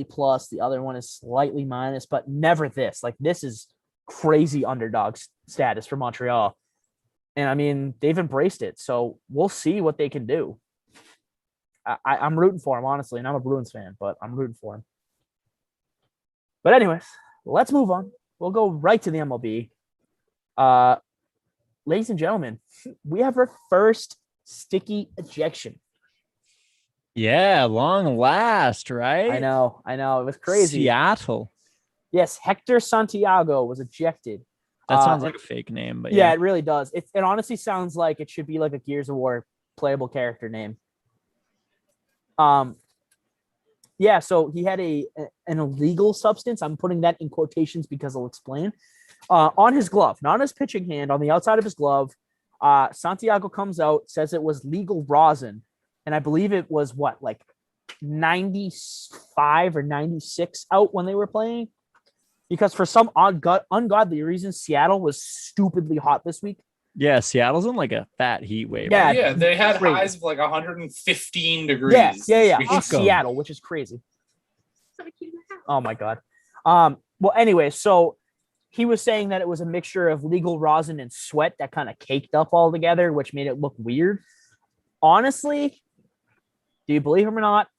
plus, the other one is slightly minus, but never this. Like, this is crazy underdog status for Montreal. And I mean, they've embraced it. So we'll see what they can do. I'm rooting for him, honestly, and I'm a Bruins fan, but I'm rooting for him. But anyways, let's move on. We'll go right to the MLB. Ladies and gentlemen, we have our first sticky ejection.
Yeah, long last, right?
I know. It was crazy.
Seattle.
Yes, Hector Santiago was ejected.
That sounds like a fake name, but
yeah, it really does. It honestly sounds like it should be like a Gears of War playable character name. Yeah, so he had an illegal substance. I'm putting that in quotations because I'll explain. On his glove, not on his pitching hand, on the outside of his glove, Santiago comes out, says it was legal rosin. And I believe it was 95 or 96 out when they were playing. Because for some ungodly reason, Seattle was stupidly hot this week.
Yeah, Seattle's in like a fat heat wave.
Yeah, they had highs of like 115 degrees.
Yeah. In Seattle, which is crazy. Oh my God. Well, anyway, so he was saying that it was a mixture of legal rosin and sweat that kind of caked up all together, which made it look weird. Honestly, do you believe him or not?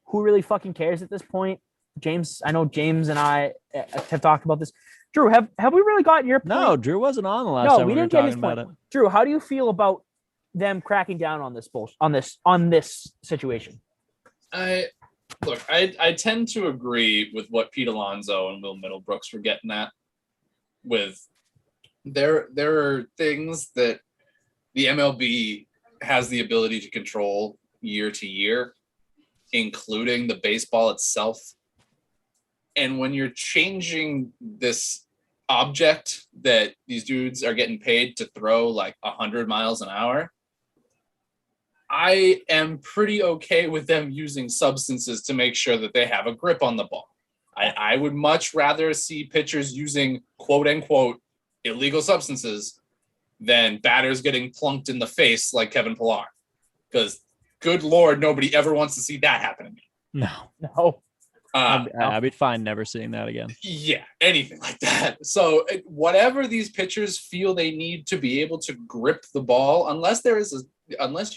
Who really fucking cares at this point? James, I know James and I have talked about this. Drew, have we really gotten your point?
No, Drew wasn't on the last time
we didn't get his point. Drew, how do you feel about them cracking down on this bullshit, on this situation?
I tend to agree with what Pete Alonso and Will Middlebrooks were getting at. With there are things that the MLB has the ability to control year to year, including the baseball itself. And when you're changing this object that these dudes are getting paid to throw like 100 miles an hour, I am pretty okay with them using substances to make sure that they have a grip on the ball. I would much rather see pitchers using quote unquote illegal substances than batters getting plunked in the face like Kevin Pillar. Because good Lord, nobody ever wants to see that happen to me.
No. I'd be fine never seeing that again.
Yeah, anything like that. So whatever these pitchers feel they need to be able to grip the ball, unless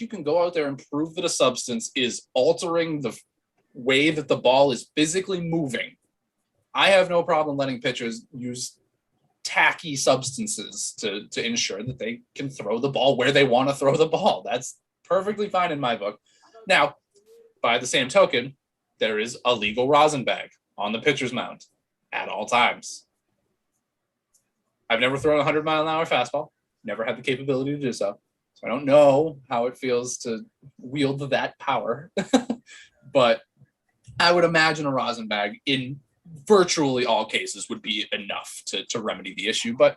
you can go out there and prove that a substance is altering the way that the ball is physically moving, I have no problem letting pitchers use tacky substances to ensure that they can throw the ball where they want to throw the ball. That's perfectly fine in my book. Now, by the same token, there is a legal rosin bag on the pitcher's mound at all times. I've never thrown a 100-mile-an-hour fastball. Never had the capability to do so. So I don't know how it feels to wield that power. But I would imagine a rosin bag in virtually all cases would be enough to remedy the issue. But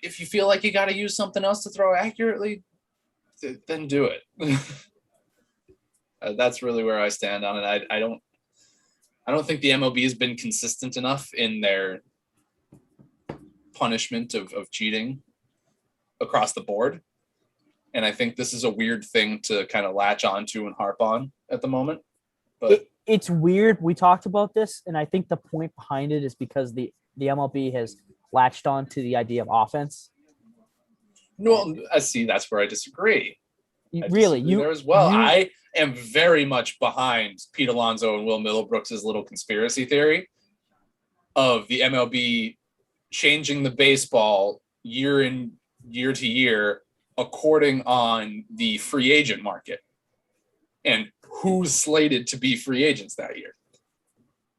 if you feel like you got to use something else to throw accurately, then do it. That's really where I stand on it. I don't think the MLB has been consistent enough in their punishment of cheating across the board. And I think this is a weird thing to kind of latch onto and harp on at the moment. But
It's weird. We talked about this, and I think the point behind it is because the MLB has latched on to the idea of offense.
no, I see. That's where I disagree.
Really,
you there as well. I am very much behind Pete Alonso and Will Middlebrooks' little conspiracy theory of the MLB changing the baseball year to year according on the free agent market and who's slated to be free agents that year.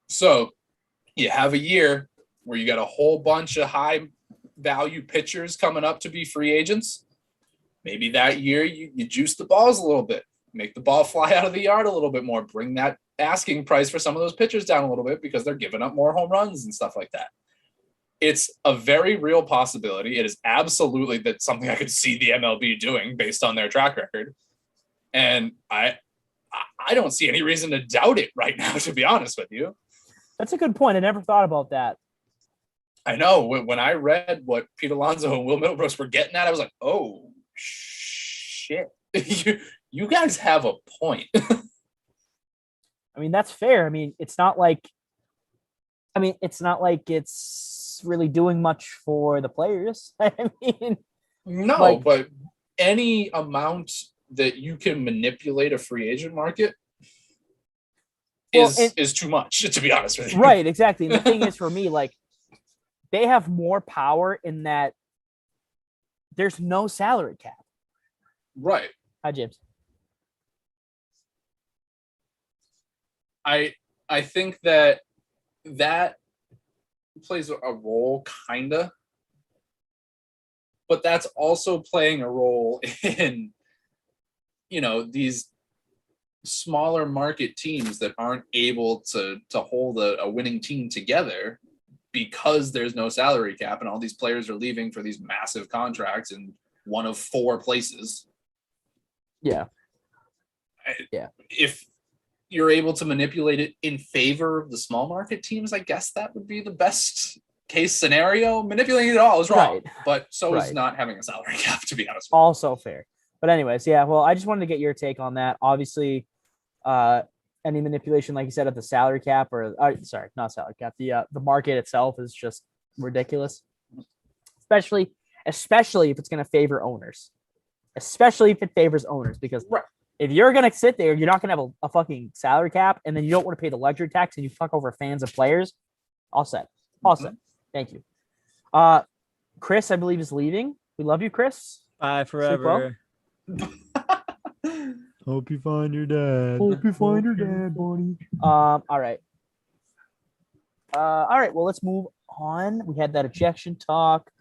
So you have a year where you got a whole bunch of high value pitchers coming up to be free agents. Maybe that year you juice the balls a little bit, make the ball fly out of the yard a little bit more, bring that asking price for some of those pitchers down a little bit because they're giving up more home runs and stuff like that. It's a very real possibility. It is absolutely that something I could see the MLB doing based on their track record. And I don't see any reason to doubt it right now, to be honest with you.
That's a good point. I never thought about that.
I know when I read what Pete Alonso and Will Middlebrooks were getting at, I was like, oh, shit. you guys have a point.
I mean, that's fair. I mean, it's not like it's really doing much for the players. I mean,
no, but any amount that you can manipulate a free agent market is too much, to be honest with you.
Right, exactly. And the thing is, for me, like, they have more power in that there's no salary cap.
Right.
Hi, James.
I think that plays a role, kinda, but that's also playing a role in, these smaller market teams that aren't able to hold a winning team together because there's no salary cap and all these players are leaving for these massive contracts in one of 4 places.
Yeah.
If you're able to manipulate it in favor of the small market teams, I guess that would be the best case scenario. Manipulating it all is wrong,
Right.
but so
Right.
is not having a salary cap, to be honest with
Also fair. But anyways, yeah, well, I just wanted to get your take on that. Obviously, any manipulation, like you said, of the salary cap sorry, not salary cap, the market itself is just ridiculous. Especially if it's going to favor owners. Especially if it favors owners, because
Right.
if you're going to sit there, you're not going to have a fucking salary cap, and then you don't want to pay the luxury tax and you fuck over fans and players. All set. Thank you. Chris, I believe, is leaving. We love you, Chris.
Bye forever. Hope you find your dad.
Hope you find your dad, buddy. All right. Well, let's move on. We had that ejection talk.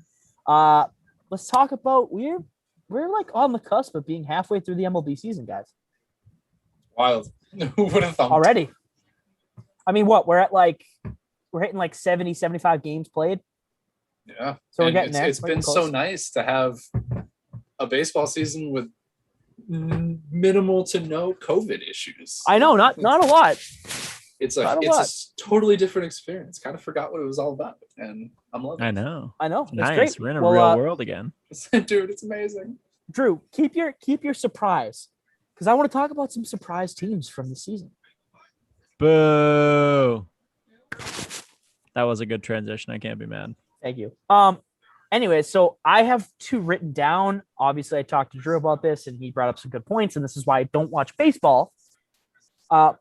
Let's talk about we're like on the cusp of being halfway through the MLB season, guys.
Wild. Who would have thought?
Already. I mean, what? We're hitting like 70, 75 games played.
Yeah.
So we're
And
getting there.
It's
We're
been
getting
so
close.
nice to have a baseball season with minimal to no COVID issues.
I know, not a lot.
It's
not a lot.
a totally different experience. Kind of forgot what it was all about, and I'm loving
I
it.
know.
That's
Nice.
great.
We're in a
Well,
real world again.
Dude, it's amazing.
Drew, keep your surprise, because I want to talk about some surprise teams from the season.
Boo. That was a good transition. I can't be mad.
Thank you. Anyway, so I have 2 written down. Obviously, I talked to Drew about this, and he brought up some good points, and this is why I don't watch baseball.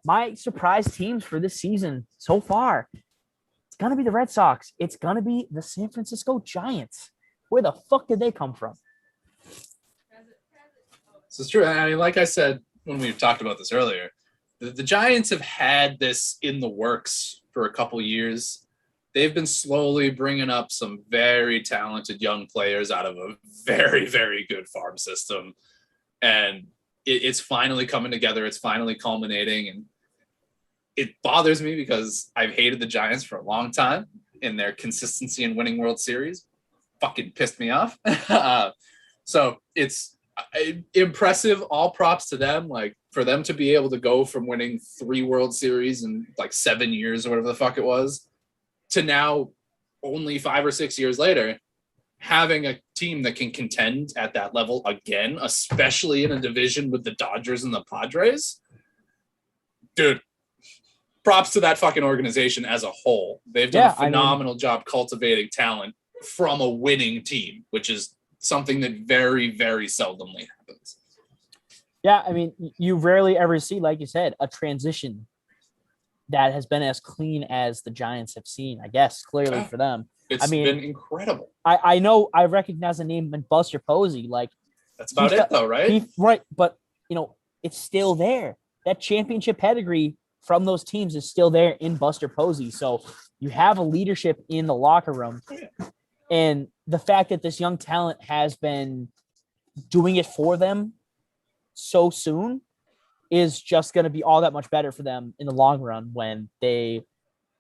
My surprise teams for this season so far, it's gonna be the Red Sox. It's gonna be the San Francisco Giants. Where the fuck did they come from?
This is true. I mean, like I said when we talked about this earlier, the Giants have had this in the works for a couple years. They've been slowly bringing up some very talented young players out of a very, very good farm system. And it's finally coming together. It's finally culminating. And it bothers me because I've hated the Giants for a long time, and their consistency in winning World Series fucking pissed me off. So impressive. All props to them. Like for them to be able to go from winning 3 World Series in like 7 years or whatever the fuck it was, to now only 5 or 6 years later, having a team that can contend at that level again, especially in a division with the Dodgers and the Padres. Dude, props to that fucking organization as a whole. They've done a phenomenal job cultivating talent from a winning team, which is something that very, very seldomly happens.
Yeah, I mean, you rarely ever see, like you said, a transition that has been as clean as the Giants have seen, I guess, clearly for them.
It's been incredible.
I know I recognize the name in Buster Posey. Like,
that's about it, though, right?
Right, but, it's still there. That championship pedigree from those teams is still there in Buster Posey. So you have a leadership in the locker room. And the fact that this young talent has been doing it for them so soon is just going to be all that much better for them in the long run when they,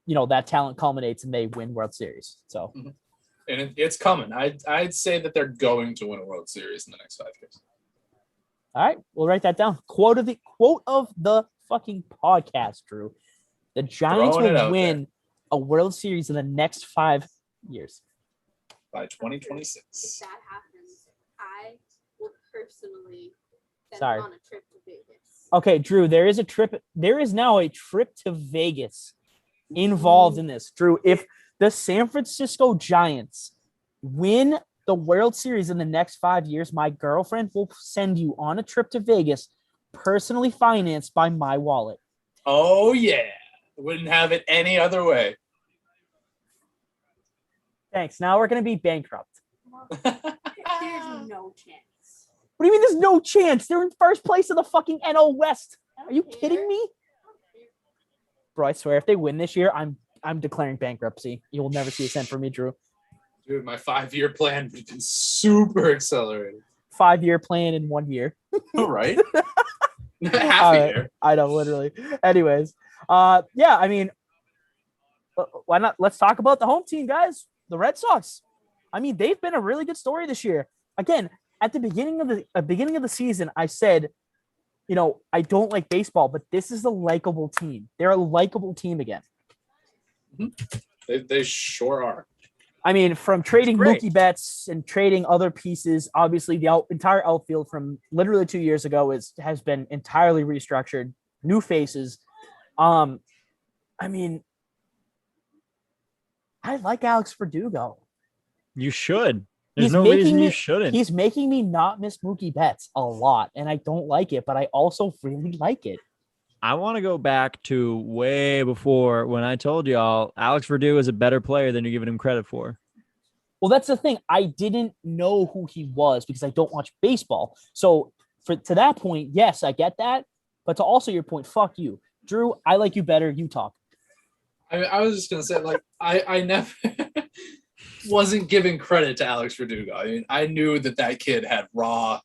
that talent culminates and they win World Series. So,
and it's coming. I'd say that they're going to win a World Series in the next 5 years.
All right, we'll write that down. Quote of the fucking podcast, Drew. The Giants will win a World Series in the next 5 years.
By 2026.
If that happens, I will personally send
Sorry.
them on a trip to Vegas.
Okay, Drew, there is now a trip to Vegas involved in this. Drew, if the San Francisco Giants win the World Series in the next 5 years, my girlfriend will send you on a trip to Vegas, personally financed by my wallet.
Oh, yeah. Wouldn't have it any other way.
Thanks. Now we're going to be bankrupt.
There's no chance.
What do you mean there's no chance? They're in first place in the fucking NL West. Are you kidding me? Bro, I swear, if they win this year, I'm declaring bankruptcy. You will never see a cent from me, Drew.
Dude, my 5-year plan has been super accelerated.
5-year plan in 1 year.
Right? Half a year.
I know, literally. Anyways, yeah, I mean, why not? Let's talk about the home team, guys. The Red Sox. I mean, they've been a really good story this year. Again, at the beginning of the season, I said, I don't like baseball, but this is a likable team. They're a likable team again.
They sure are.
I mean, from trading Mookie Betts and trading other pieces, obviously the entire outfield from literally 2 years ago has been entirely restructured, new faces. I mean, I like Alex Verdugo.
You should. There's no reason you shouldn't.
He's making me not miss Mookie Betts a lot, and I don't like it, but I also really like it.
I want to go back to way before when I told y'all Alex Verdugo is a better player than you're giving him credit for.
Well, that's the thing. I didn't know who he was because I don't watch baseball. So to that point, yes, I get that. But to also your point, fuck you. Drew, I like you better. You talk.
I was just going to say, like, I never wasn't giving credit to Alex Verdugo. I mean, I knew that kid had raw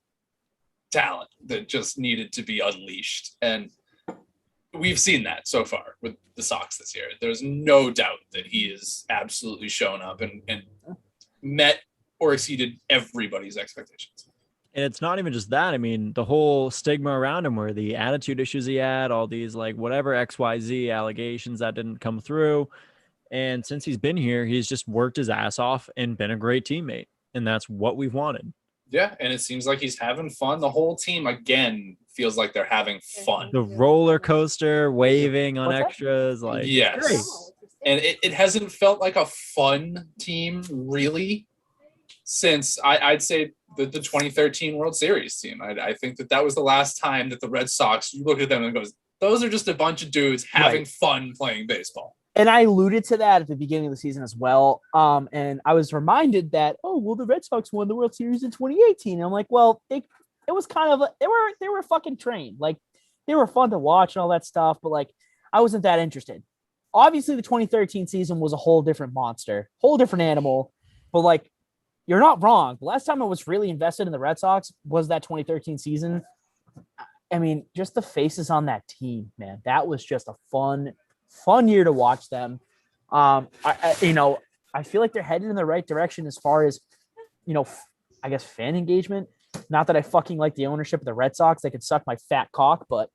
talent that just needed to be unleashed. And we've seen that so far with the Sox this year. There's no doubt that he has absolutely shown up and met or exceeded everybody's expectations.
And it's not even just that. I mean, the whole stigma around him, where the attitude issues he had, all these like whatever XYZ allegations that didn't come through. And since he's been here, he's just worked his ass off and been a great teammate. And that's what we've wanted.
Yeah, and it seems like he's having fun. The whole team, again, feels like they're having fun.
The roller coaster, waving on extras. Like,
yes.
Great.
And it hasn't felt like a fun team, really, since I'd say the 2013 World Series team. I think that was the last time that the Red Sox, you look at them and goes, those are just a bunch of dudes having fun playing baseball.
And I alluded to that at the beginning of the season as well. And I was reminded that, the Red Sox won the World Series in 2018. And I'm like, well, it was kind of, they were fucking trained. Like, they were fun to watch and all that stuff, but like, I wasn't that interested. Obviously, the 2013 season was a whole different monster, whole different animal. But like, you're not wrong. The last time I was really invested in the Red Sox was that 2013 season. I mean, just the faces on that team, man, that was just a fun year to watch them. I feel like they're headed in the right direction as far as, I guess fan engagement. Not that I fucking like the ownership of the Red Sox. They could suck my fat cock, but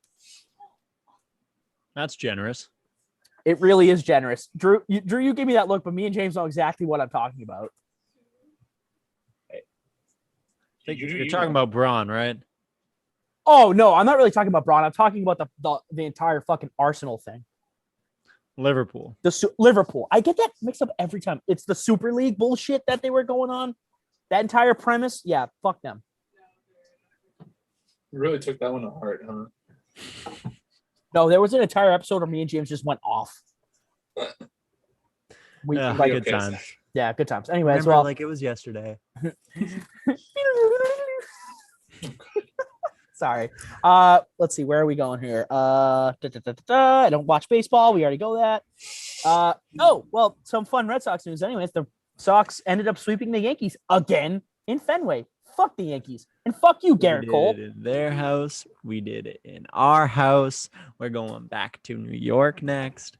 That's generous.
it really is generous. Drew, you gave me that look, but me and James know exactly what I'm talking about.
You're talking about Braun, right?
Oh no, I'm not really talking about Braun. I'm talking about the entire fucking Arsenal thing.
Liverpool.
Liverpool. I get that mixed up every time. It's the Super League bullshit that they were going on. That entire premise, yeah, fuck them.
You really took that one to heart, huh?
No, there was an entire episode where me and James just went off. We
Yeah,
like,
good times.
yeah, good times. Anyways,
Remember,
well,
like it was yesterday.
sorry. Let's see, where are we going here? I don't watch baseball. We already go that. Oh, well, some fun Red Sox news. Anyways, the Sox ended up sweeping the Yankees again in Fenway. Fuck the Yankees. And fuck you, Garrett Cole.
We did it in their house. We did it in our house. We're going back to New York next.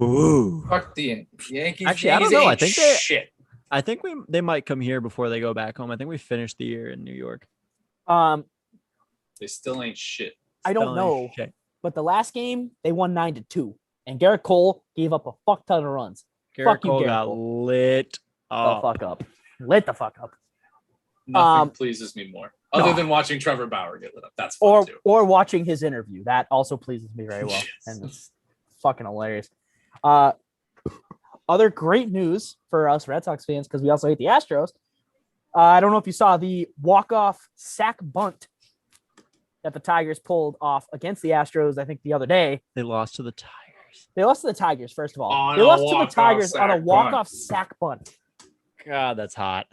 Ooh.
Fuck the Yankees.
Actually, I don't
Yankees
know. I
ain't
think
shit.
I think they might come here before they go back home. I think we finished the year in New York.
They still ain't shit.
I don't know. But the last game, they won 9-2. And Garrett Cole gave up a fuck ton of runs.
Garrett
Fuck you,
Cole
Garrett
got
Cole.
lit
The
up.
fuck up. Lit the fuck up.
Nothing pleases me more, other
no.
than watching Trevor Bauer get lit up. That's fun too.
Or watching his interview. That also pleases me very well.
Yes.
And it's fucking hilarious. Other great news for us Red Sox fans, because we also hate the Astros. I don't know if you saw the walk-off sack bunt that the Tigers pulled off against the Astros, I think, the other day.
They lost to the Tigers.
They lost to the Tigers, first of all.
On
They
a
lost to the
walk-off
Tigers on a
sack
walk-off sack bunt.
God, that's hot.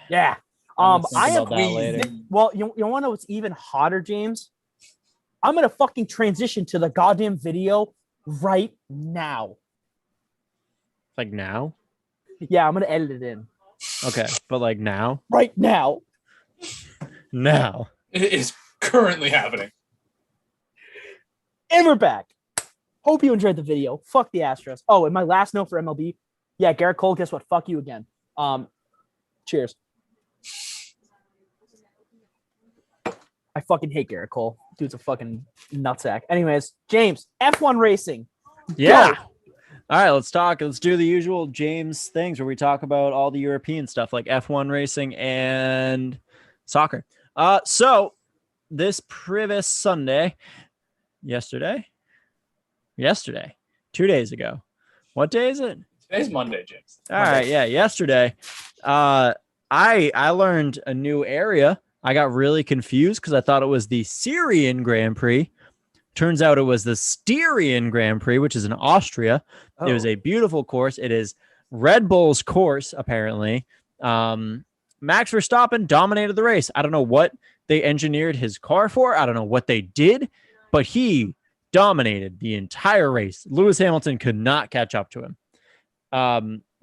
Yeah.
I'm gonna think
I am
about that later.
Well, you want to know what's even hotter, James? I'm gonna fucking transition to the goddamn video right now.
Like now?
Yeah, I'm gonna edit it in
Okay, but like now?
right now.
Now.
It is currently happening.
And we're back. Hope you enjoyed the video. Fuck the Astros. Oh, and my last note for MLB. Yeah, Garrett Cole, guess what? Fuck you again. Cheers. I fucking hate Garrett Cole. Dude's a fucking nutsack. Anyways, James, F1 racing.
Yeah.
Go.
All right, let's talk. Let's do the usual James things where we talk about all the European stuff like F1 racing and soccer. So this previous Sunday, yesterday, 2 days ago. What day is it?
Today's Monday, James.
All right, yeah, yesterday. I learned a new area. I got really confused because I thought it was the Syrian Grand Prix. Turns out it was the Styrian Grand Prix, which is in Austria.
Oh.
It was a beautiful course. It is Red Bull's course, apparently. Max Verstappen dominated the race. I don't know what they engineered his car for. I don't know what they did, but he dominated the entire race. Lewis Hamilton could not catch up to him.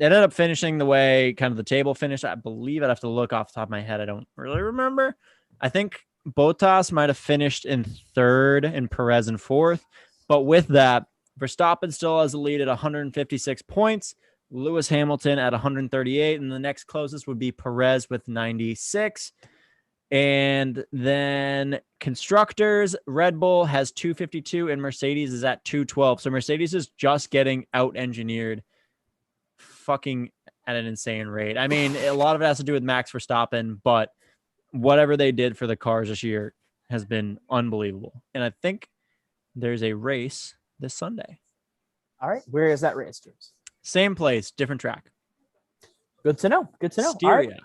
It ended up finishing the way kind of the table finished. I believe I'd have to look off the top of my head. I don't really remember. I think Bottas might have finished in third and Perez in fourth. But with that, Verstappen still has the lead at 156 points. Lewis Hamilton at 138. And the next closest would be Perez with 96. And then constructors, Red Bull has 252 and Mercedes is at 212. So Mercedes is just getting out-engineered fucking at an insane rate. I mean, a lot of it has to do with Max Verstappen, but whatever they did for the cars this year has been unbelievable. And I think there's a race this Sunday.
All right. Where is that race, James?
Same place, different track.
Good to know. Good to know. All
Styria.
right.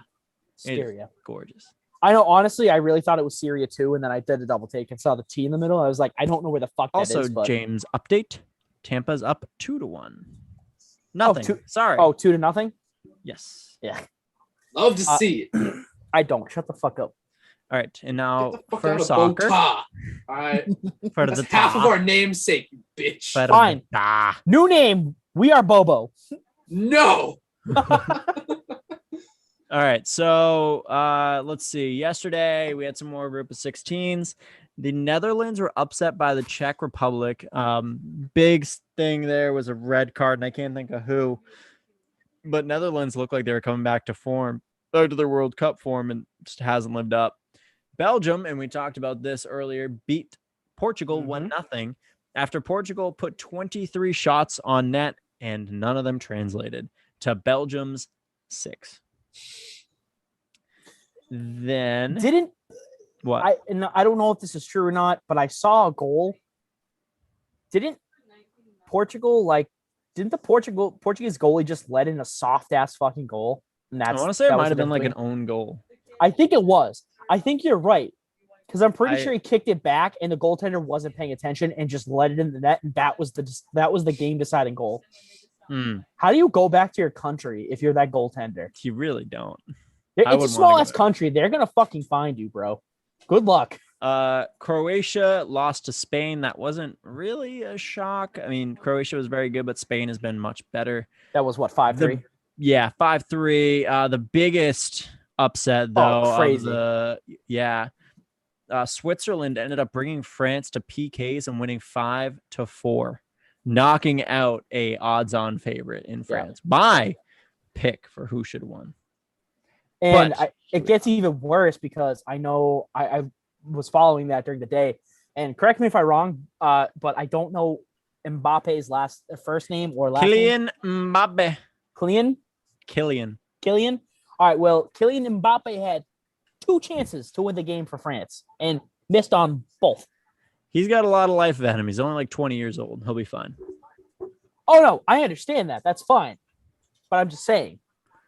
Styria.
Gorgeous.
I know, honestly, I really thought it was Syria too, and then I did a double take and saw the T in the middle. I was like, I don't know where the fuck that
Also,
is. But...
James, update. Tampa's up 2-1. Nothing. Sorry.
Oh, 2-0?
Yes.
Yeah.
Love to see it.
I don't. Shut the fuck up.
All right. And now
Get the fuck
for
out of
soccer.
BOTA. All right.
For
That's
the
half of
ta.
our namesake, you bitch.
For the
Fine.
ta.
New name. We are Bobo.
No.
All right, so let's see. Yesterday, we had some more group of 16s. The Netherlands were upset by the Czech Republic. Big thing there was a red card, and I can't think of who. But Netherlands looked like they were coming back to form, to their World Cup form, and just hasn't lived up. Belgium, and we talked about this earlier, beat Portugal 1-0 after Portugal put 23 shots on net and none of them translated to Belgium's 6. Then
Didn't
what?
I don't know if this is true or not, but I saw a goal. Didn't the Portuguese goalie just let in a soft ass fucking goal? And
I
that's
want to say it
that was
might have
the
been like an
victory?
own goal.
I think it was. I think you're right. Because I'm pretty
I-
sure he kicked it back and the goaltender wasn't paying attention and just let it in the net, and that was the game deciding goal. How do you go back to your country if you're that goaltender?
You really don't.
It's a
wouldn't wanna
small
go
ass
back.
country. They're gonna fucking find you, bro. Good luck.
Croatia lost to Spain. That wasn't really a shock. I mean, Croatia was very good, but Spain has been much better.
That was what 5-3.
Yeah, 5-3. The biggest upset though
crazy.
Switzerland ended up bringing France to PKs and winning 5-4, knocking out a odds-on favorite in France. My pick for who should have won.
And
But-
it gets even worse because I know I was following that during the day. And correct me if I'm wrong, but I don't know Mbappe's first name or last name.
Kylian Mbappe.
Kylian. All right. Well, Kylian Mbappe had 2 chances to win the game for France and missed on both.
He's got a lot of life ahead of him. He's only like 20 years old. He'll be fine.
Oh no, I understand that. That's fine. But I'm just saying,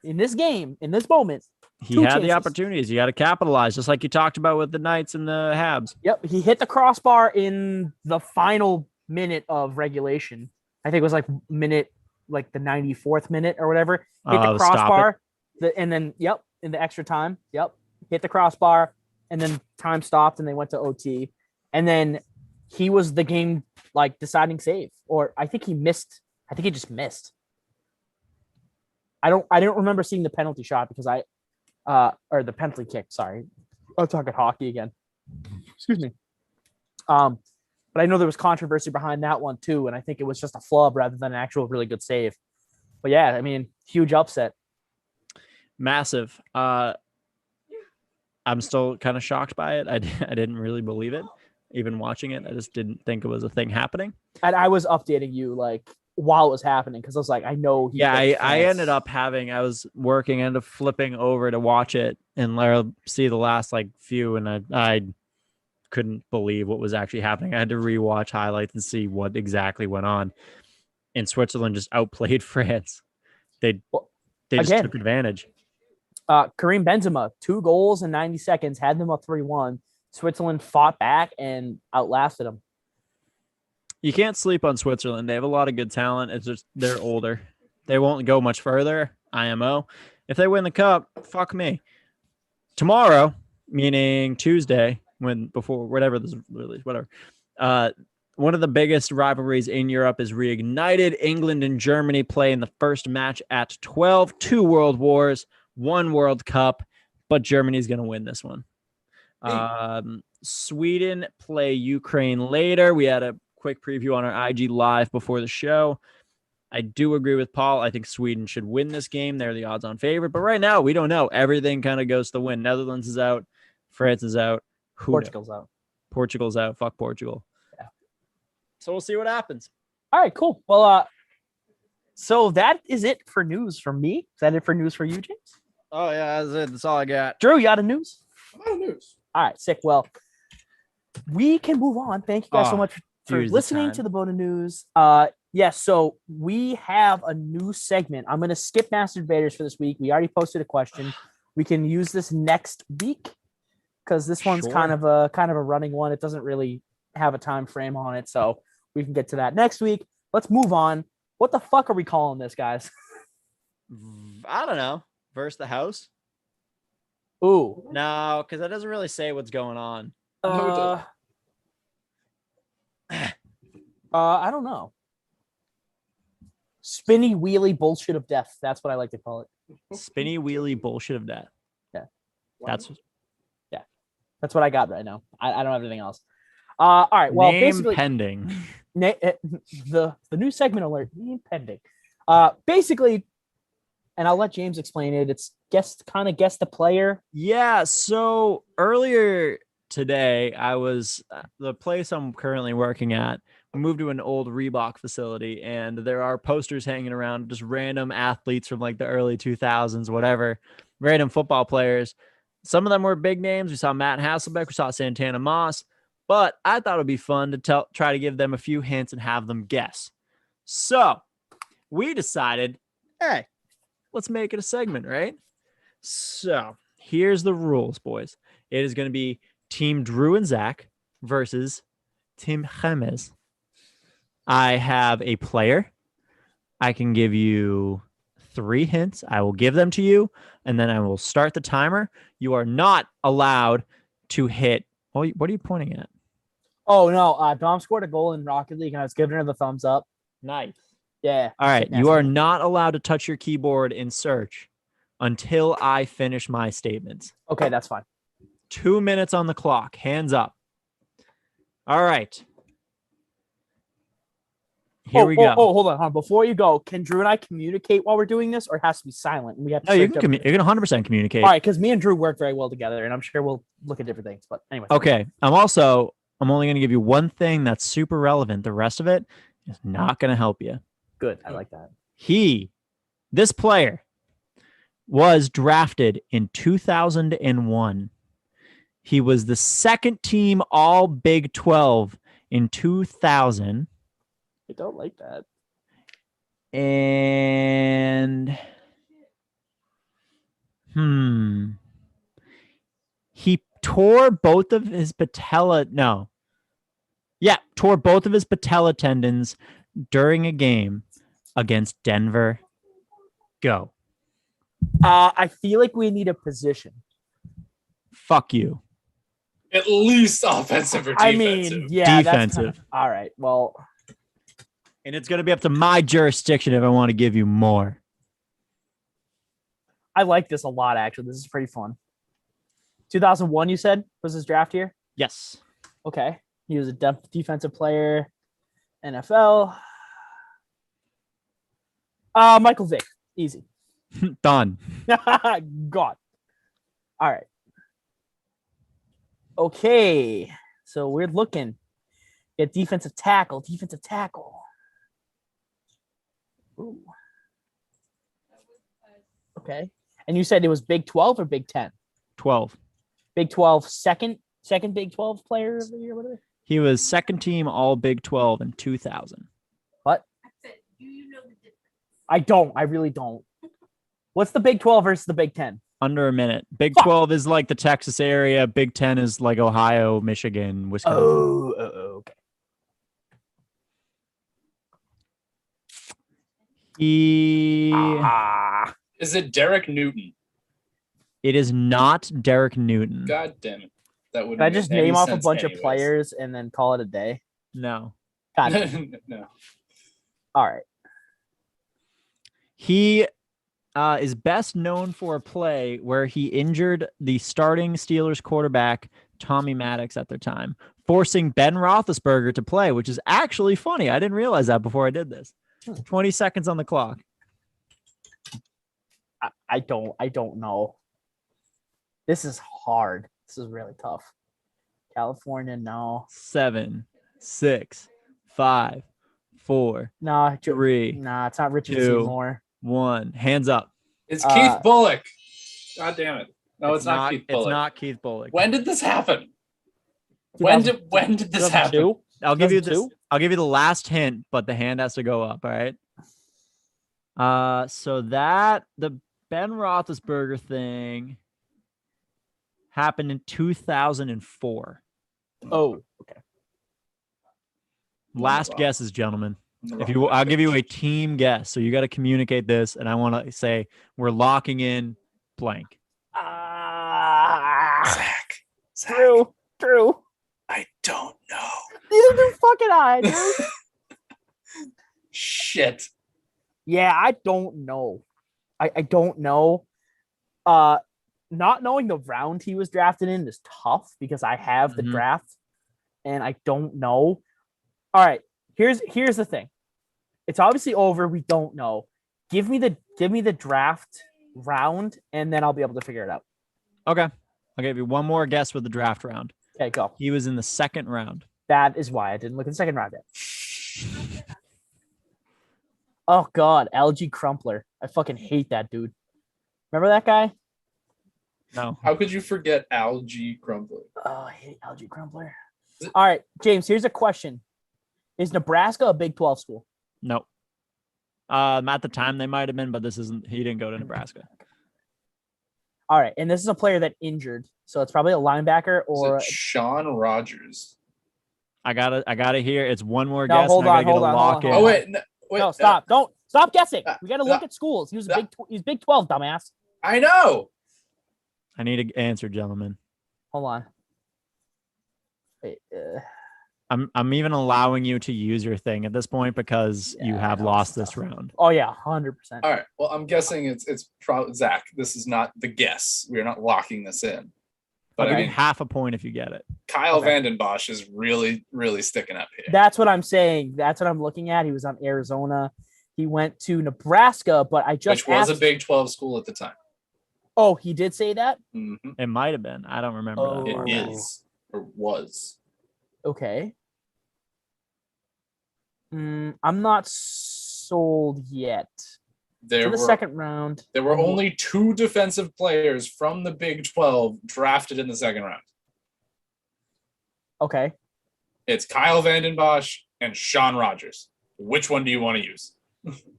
in this game, in this moment,
He
2
had
chances.
the opportunities. You got to capitalize, just like you talked about with the Knights and the Habs.
Yep, he hit the crossbar in the final minute of regulation. I think it was like the 94th minute or whatever. Hit the
Stop
crossbar, and then in the extra time, hit the crossbar, and then time stopped, and they went to OT, and then he was the game deciding save, or I think he missed. I think he just missed. I don't remember seeing the penalty shot because or the penalty kick. Sorry, I'm talking hockey again. Excuse me. But I know there was controversy behind that one too, and I think it was just a flub rather than an actual really good save. But yeah, I mean, huge upset.
Massive. I'm still kind of shocked by it. I didn't really believe it, even watching it. I just didn't think it was a thing happening.
And I was updating you while it was happening because I was like, I know.
I ended up I was working, ended up flipping over to watch it and see the last few, and I couldn't believe what was actually happening. I had to rewatch highlights and see what exactly went on. And Switzerland just outplayed France. They just
again,
took advantage.
Karim Benzema, 2 goals in 90 seconds, had them up 3-1. Switzerland fought back and outlasted them.
You can't sleep on Switzerland. They have a lot of good talent. It's just they're older. They won't go much further. IMO. If they win the cup, fuck me. Tomorrow, meaning Tuesday, before whatever this release, whatever. One of the biggest rivalries in Europe is reignited. England and Germany play in the first match at 12. 2 world wars, 1 World Cup, but Germany's going to win this one. Sweden play Ukraine later. We had a quick preview on our IG live before the show. I do agree with Paul. I think Sweden should win this game. They're the odds-on favorite, but right now we don't know. Everything kind of goes to win. Netherlands is out. France is out.
Portugal's out.
Portugal's out. Fuck Portugal.
Yeah.
So we'll see what happens.
All right, cool. Well, so that is it for news from me. Is that it for news for you, James?
Oh yeah, that's it. That's all I got.
Drew, you got a news?
I'm out of news.
All right, sick. Well, we can move on. Thank you guys so much for
here's the
listening
time.
to the BOTA News. So we have a new segment. I'm going to skip Master Debaters for this week. We already posted a question. We can use this next week because this one's
Sure.
kind of a running one. It doesn't really have a time frame on it, so we can get to that next week. Let's move on. What the fuck are we calling this, guys?
I don't know. Versus the house?
Ooh.
No, because that doesn't really say what's going on.
I don't know. Spinny wheelie bullshit of death. That's what I like to call it.
Spinny wheelie bullshit of death.
Yeah.
That's
what I got right now. I don't have anything else. All right. Well,
name
basically,
pending.
the new segment alert. Name pending. Basically, and I'll let James explain it. It's guess the player.
Yeah. So earlier today, I was the place I'm currently working at. We moved to an old Reebok facility, and there are posters hanging around, just random athletes from like the early 2000s, whatever, random football players. Some of them were big names. We saw Matt Hasselbeck, we saw Santana Moss, but I thought it'd be fun to try to give them a few hints and have them guess. So we decided, hey, let's make it a segment, right? So here's the rules, boys. It is going to be Team Drew and Zach versus Team James. I have a player. I can give you 3 hints. I will give them to you, and then I will start the timer. You are not allowed to hit. What are you pointing at?
Oh no, Dom scored a goal in Rocket League, and I was giving her the thumbs up.
Nice.
Yeah.
All right. You are not allowed to touch your keyboard in search until I finish my statements.
Okay, that's fine.
2 minutes on the clock. Hands up. All right. Here we go.
Hold on. Before you go, can Drew and I communicate while we're doing this, or it has to be silent? We have to.
No, you can 100% communicate.
All right, because me and Drew work very well together, and I'm sure we'll look at different things. But anyway.
Okay. I'm only going to give you one thing that's super relevant. The rest of it is not going to help you.
Good. I like that.
This player was drafted in 2001. He was the second team All Big 12 in 2000.
I don't like that.
And he tore both of his patella. No. Yeah, tore both of his patella tendons during a game against Denver. Go.
I feel like we need a position.
Fuck you.
At least offensive or defensive.
I mean, yeah,
defensive.
All right. Well,
and it's going to be up to my jurisdiction if I want to give you more.
I like this a lot, actually. This is pretty fun. 2001, you said, was his draft year?
Yes.
Okay. He was a defensive player, NFL. Michael Vick. Easy.
Done.
God. All right. Okay. So we're looking at defensive tackle. Ooh. Okay. And you said it was Big 12 or Big 10?
12.
Big 12, second Big 12 player of the year, whatever.
He was second team All Big 12 in 2000.
What?
I said, do you know the difference?
I don't. I really don't. What's the Big 12 versus the Big 10?
Under a minute. Big 12 is like the Texas area. Big 10 is like Ohio, Michigan, Wisconsin.
Okay.
Is it Derek Newton?
It is not Derek Newton.
God damn it. That would.
Can I just name off a bunch of players and then call it a day?
No.
God.
No.
All right.
He is best known for a play where he injured the starting Steelers quarterback, Tommy Maddox, at their time, forcing Ben Roethlisberger to play, which is actually funny. I didn't realize that before I did this. 20 seconds on the clock.
I don't know. This is hard. This is really tough. California, no.
7, 6, 5, 4,
Nah,
3.
Nah, it's not Richard
2,
Seymour.
1. Hands up.
It's Keith Bullock. God damn it. No, it's not Keith Bullock.
It's not Keith Bullock.
When did this happen? When did this happen?
I'll give you this. I'll give you the last hint, but the hand has to go up. All right. So that the Ben Roethlisberger thing happened in 2004.
Oh, okay.
Last guesses, gentlemen. I'll give you a team guess. So you got to communicate this, and I want to say we're locking in blank.
Zach.
True.
I don't know.
Neither do fucking I, dude.
Shit.
Yeah, I don't know. I don't know. Not knowing the round he was drafted in is tough because I have the draft and I don't know. All right, here's the thing. It's obviously over. We don't know. Give me the draft round, and then I'll be able to figure it out.
Okay. I'll give you one more guess with the draft round.
Okay, go.
He was in the second round.
That is why I didn't look at the second round yet. Oh God, LG Crumpler. I fucking hate that dude. Remember that guy?
No.
How could you forget Algae Crumpler?
Oh, I hate LG Crumpler. All right, James, here's a question. Is Nebraska a Big 12 school?
No. At the time they might have been, but he didn't go to Nebraska.
All right, and this is a player that injured, so it's probably a linebacker
Is
or
it Sean Rogers?
I got it here. It's one more
No,
guess.
hold
and I
on,
gotta get
hold
a
on,
lock
hold
in.
on.
Oh wait,
no, stop. Don't stop guessing. We got to look
no,
at schools. He was
no.
he's Big 12, dumbass.
I know.
I need an answer, gentlemen.
Hold on. Wait,
I'm even allowing you to use your thing at this point because you
Yeah,
have
I know,
lost
it's
this
tough.
round.
oh yeah, 100%.
All right. Well, I'm guessing it's probably Zach. This is not the guess. We are not locking this in. But
I'll give
I
you
mean,
half a point if you get it.
Kyle
Okay.
Vanden Bosch is really, really sticking up here.
That's what I'm saying. That's what I'm looking at. He was on Arizona. He went to Nebraska, but I just
Which was
asked.
a Big 12 school at the time.
Oh, he did say that?
hmm
It might have been. I don't remember that.
Oh.
It
far back.
is or was.
Okay. I'm not sold yet.
There
To the
were
second round.
there were only 2 defensive players from the Big 12 drafted in the second round.
Okay.
It's Kyle Vanden Bosch and Sean Rogers. Which one do you want to use?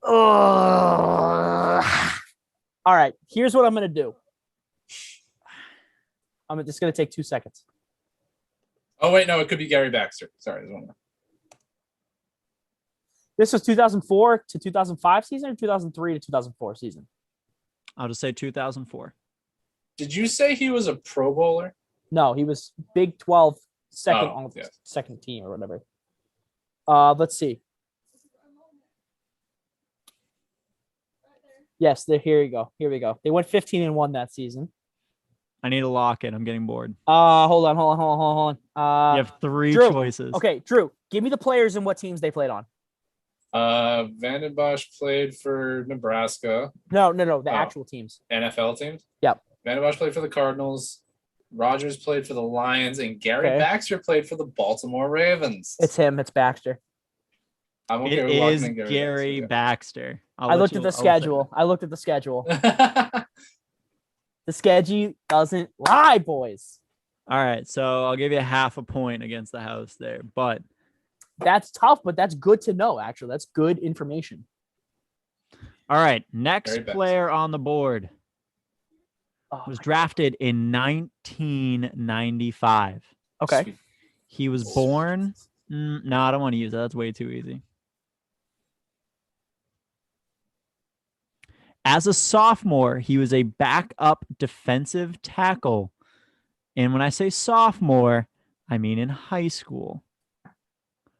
All right. Here's what I'm going to do. I'm just going to take 2 seconds.
Oh wait, no, it could be Gary Baxter. Sorry, there's one more.
This was 2004 to 2005 season or 2003 to 2004 season?
I'll just say 2004.
Did you say he was a Pro Bowler?
No, he was Big 12 second
Oh,
on
yeah.
second team or whatever. Let's see. Yes, here you go. Here we go. They went 15-1 that season.
I need a lock in. I'm getting bored.
Hold on.
You have 3
Drew.
choices.
Okay, Drew, give me the players and what teams they played on.
Vanden Bosch played for Nebraska.
No, the actual teams.
NFL teams?
Yep.
Vanden Bosch played for the Cardinals. Rogers played for the Lions. And Gary
Okay.
Baxter played for the Baltimore Ravens.
It's him. It's Baxter.
I'm okay
It
with locking
is
in
Gary Baxter.
I looked at the schedule.
Baxter.
The schedule doesn't lie, boys.
All right, so I'll give you half a point against the house there, but
That's tough, but that's good to know, actually. That's good information.
all right, next
Gary Baxter.
player on the board
Oh,
was drafted in 1995.
okay.
Sweet.
He was born. No, I don't want to use that. That's way too easy. As a sophomore, he was a backup defensive tackle. And when I say sophomore, I mean in high school.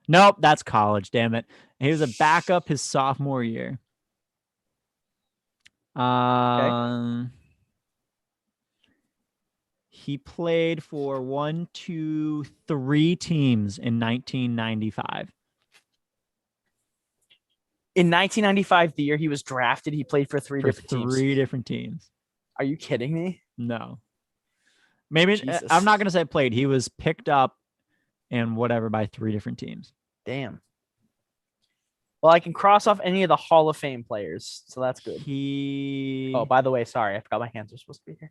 Nope, that's college, damn it. He was a backup his sophomore year. He played for 1, 2, 3 teams in 1995.
In 1995, the year he was drafted, he played for 3
For
different teams.
3 different teams.
Are you kidding me?
No. Maybe
Jesus.
I'm not going to say played. He was picked up and whatever by 3 different teams.
Damn. Well, I can cross off any of the Hall of Fame players, so that's good. Oh, by the way, sorry, I forgot my hands are supposed to be here.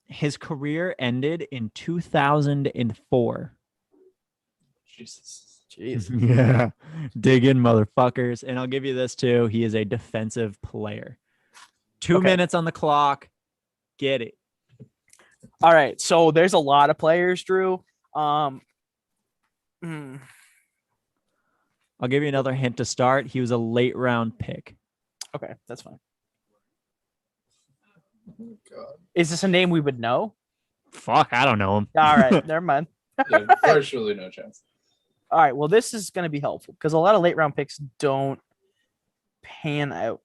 His career ended in 2004.
Jesus.
Jeez.
Yeah. Dig in, motherfuckers. And I'll give you this too. He is a defensive player. 2
Okay.
minutes on the clock. Get it.
All right, so there's a lot of players, Drew.
I'll give you another hint to start. He was a late round pick.
Okay, that's fine.
Oh, God.
Is this a name we would know?
Fuck, I don't know him.
All right, never mind.
Yeah, virtually no chance.
All right, well, this is going to be helpful because a lot of late round picks don't pan out.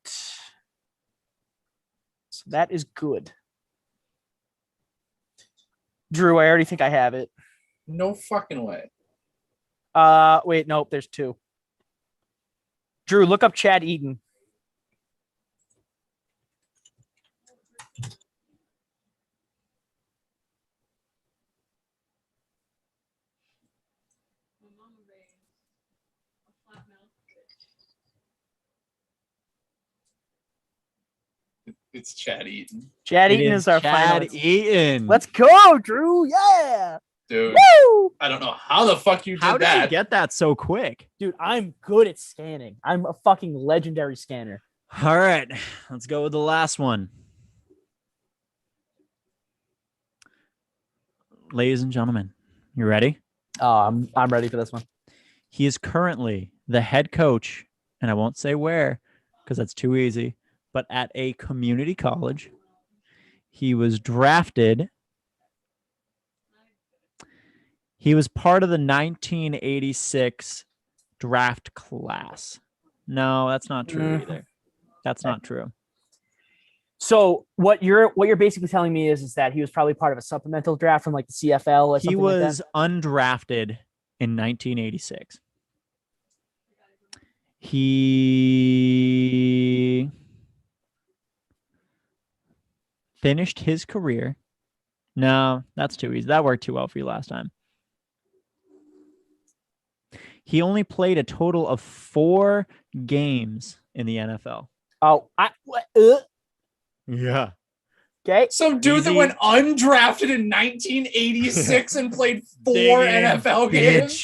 So that is good. Drew, I already think I have it.
No fucking way.
Wait, nope, there's 2. Drew, look up Chad Eaton.
It's Chad Eaton.
Chad
It
Eaton is our
Chad
final.
Eaton.
Let's go, Drew. Yeah.
Dude,
Woo!
I don't know how the fuck you did
How did
that.
you get that so quick?
Dude, I'm good at scanning. I'm a fucking legendary scanner.
All right, let's go with the last one. Ladies and gentlemen, you ready?
Oh, I'm ready for this one.
He is currently the head coach, and I won't say where because that's too easy, but at a community college. He was drafted. He was part of the 1986 draft class. No, that's not true either. That's not true.
So what you're basically telling me is that he was probably part of a supplemental draft from like the CFL or
He
something like that?
was undrafted in 1986. He finished his career. No, that's too easy. That worked too well for you last time. He only played a total of 4 games in the NFL.
Oh,
Yeah.
okay.
Some dude that
Easy.
went undrafted in 1986 and played 4 NFL games.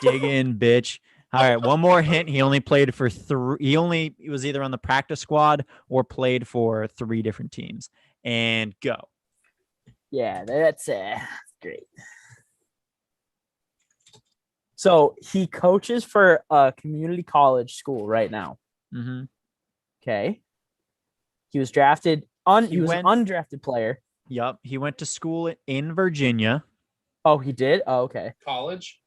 Dig in, bitch. All right, one more hint. He only played for 3. He was either on the practice squad or played for 3 different teams. And go.
Yeah, that's great. So he coaches for a community college school right now.
Mm-hmm.
Okay. He was drafted he was an undrafted player.
Yep. He went to school in Virginia.
Oh, he did? Oh, okay.
College?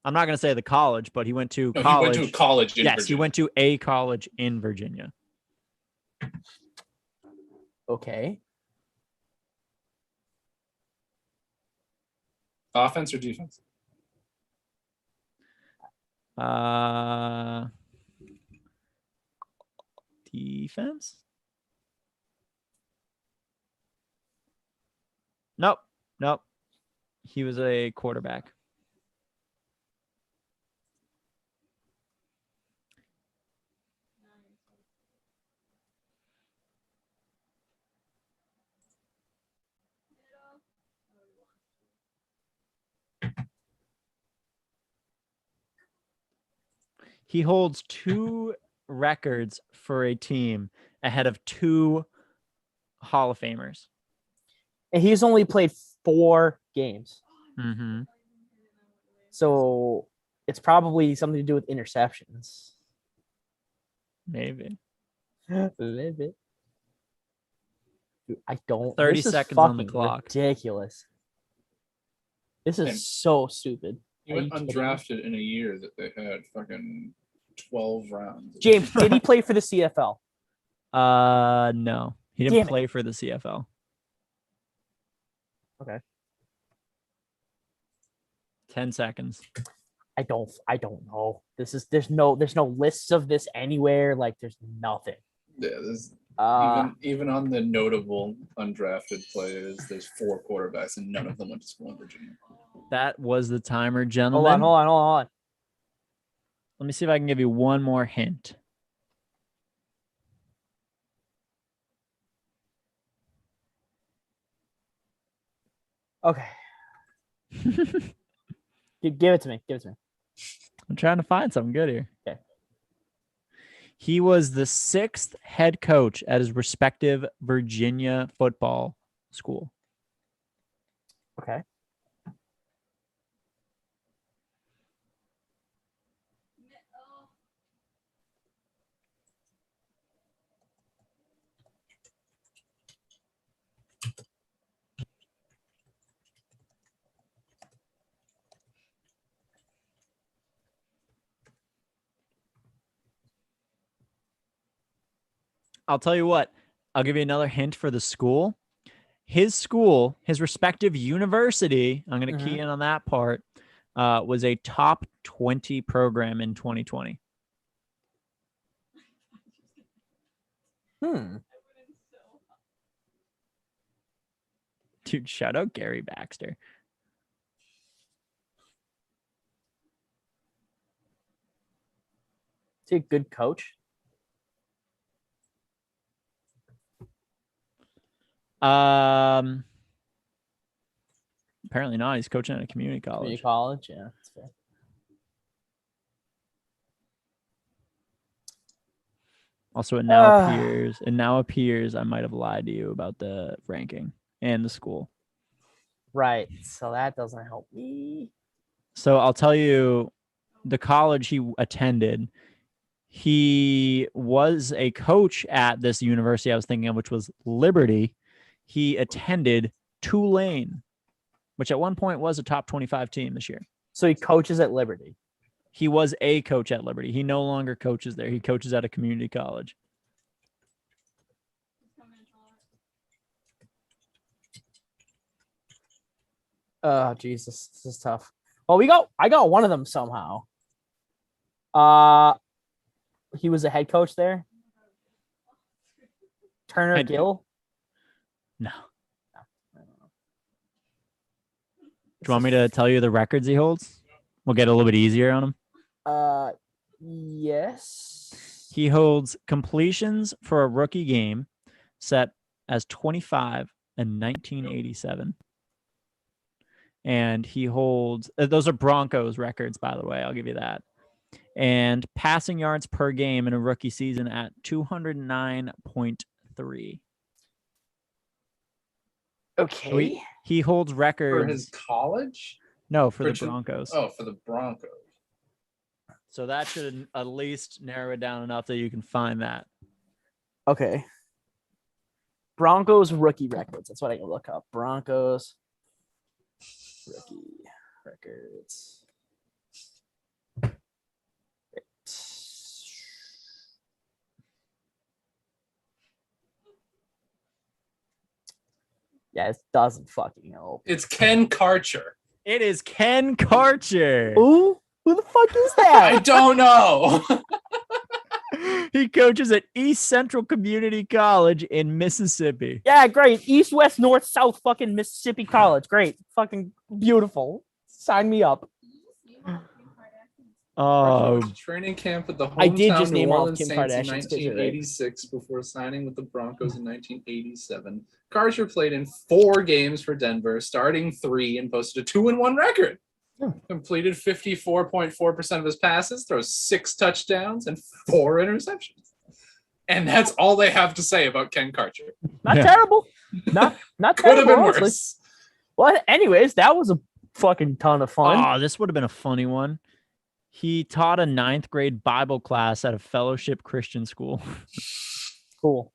I'm not going to say the college, but he went to
No,
college.
he went to college in
yes,
Virginia.
he went to a college in Virginia.
Okay.
Offense or defense?
Defense? Nope. Nope. He was a quarterback. He holds 2 records for a team ahead of 2 Hall of Famers.
And he's only played 4 games.
Mm-hmm.
So it's probably something to do with interceptions.
Maybe.
A little bit. Dude, I don't.
30
this is
seconds on the
fucking
clock.
Ridiculous. This is
And-
so stupid.
He
Are
went
you kidding me?
undrafted in a year that they had fucking 12 rounds.
James, did he play for the CFL?
No. He didn't
Damn it.
play for the CFL.
Okay.
10 seconds.
I don't know. There's no lists of this anywhere. Like there's nothing.
Yeah, there's
Uh
even on the notable undrafted players, there's 4 quarterbacks and none of them went to school in Virginia.
That was the timer,
hold
gentlemen.
on.
Let me see if I can give you one more hint.
Okay. Give it to me.
I'm trying to find something good here.
Okay.
He was the 6th head coach at his respective Virginia football school.
Okay.
I'll tell you what. I'll give you another hint for the school. His school, his respective university, I'm going to key in on that part, was a top 20 program in 2020. Dude, shout out Gary Baxter.
he a good coach?
Apparently not. He's coaching at a community college.
Community college, yeah, that's fair.
Also, it now appears I might have lied to you about the ranking and the school.
Right. So that doesn't help me.
So I'll tell you, the college he attended, he was a coach at this university I was thinking of, which was Liberty. He attended Tulane, which at one point was a top 25 team this year.
So he coaches at Liberty.
He was a coach at Liberty. He no longer coaches there. He coaches at a community college.
Oh, Jesus. This is tough. Well, I got one of them somehow. He was a head coach there. Turner Gill?
No. Do you want me to tell you the records he holds? We'll get a little bit easier on him.
Yes.
He holds completions for a rookie game set as 25 in 1987. And he holds, those are Broncos records, by the way. I'll give you that. And passing yards per game in a rookie season at 209.3.
Okay.
So he holds records.
For his college?
No, for the Broncos.
Oh, for the Broncos.
So that should at least narrow it down enough that you can find that.
Okay. Broncos rookie records. That's what I can look up. Broncos rookie records. Yeah, it doesn't fucking help.
It's Ken Karcher.
It is Ken Karcher.
Who the fuck is
I
that?
don't know.
He coaches at East Central Community College in Mississippi.
Yeah, great. East, West, North, South, fucking Mississippi College. Great. Fucking beautiful. Sign me up.
Oh,
Training camp at the hometown
I did just
New
name all
Orleans
Kim
Saints in
Kardashian's kids, right?
1986 before signing with the Broncos in 1987. Karcher played in 4 games for Denver, starting 3 and posted a 2-1 record. Completed 54.4% of his passes, throws 6 touchdowns and 4 interceptions. And that's all they have to say about Ken Karcher.
Not terrible. Not
Could have
terrible,
been
honestly.
worse.
Well, anyways, that was a fucking ton of fun.
Oh, this would have been a funny one. He taught a 9th grade Bible class at a fellowship Christian school.
Cool.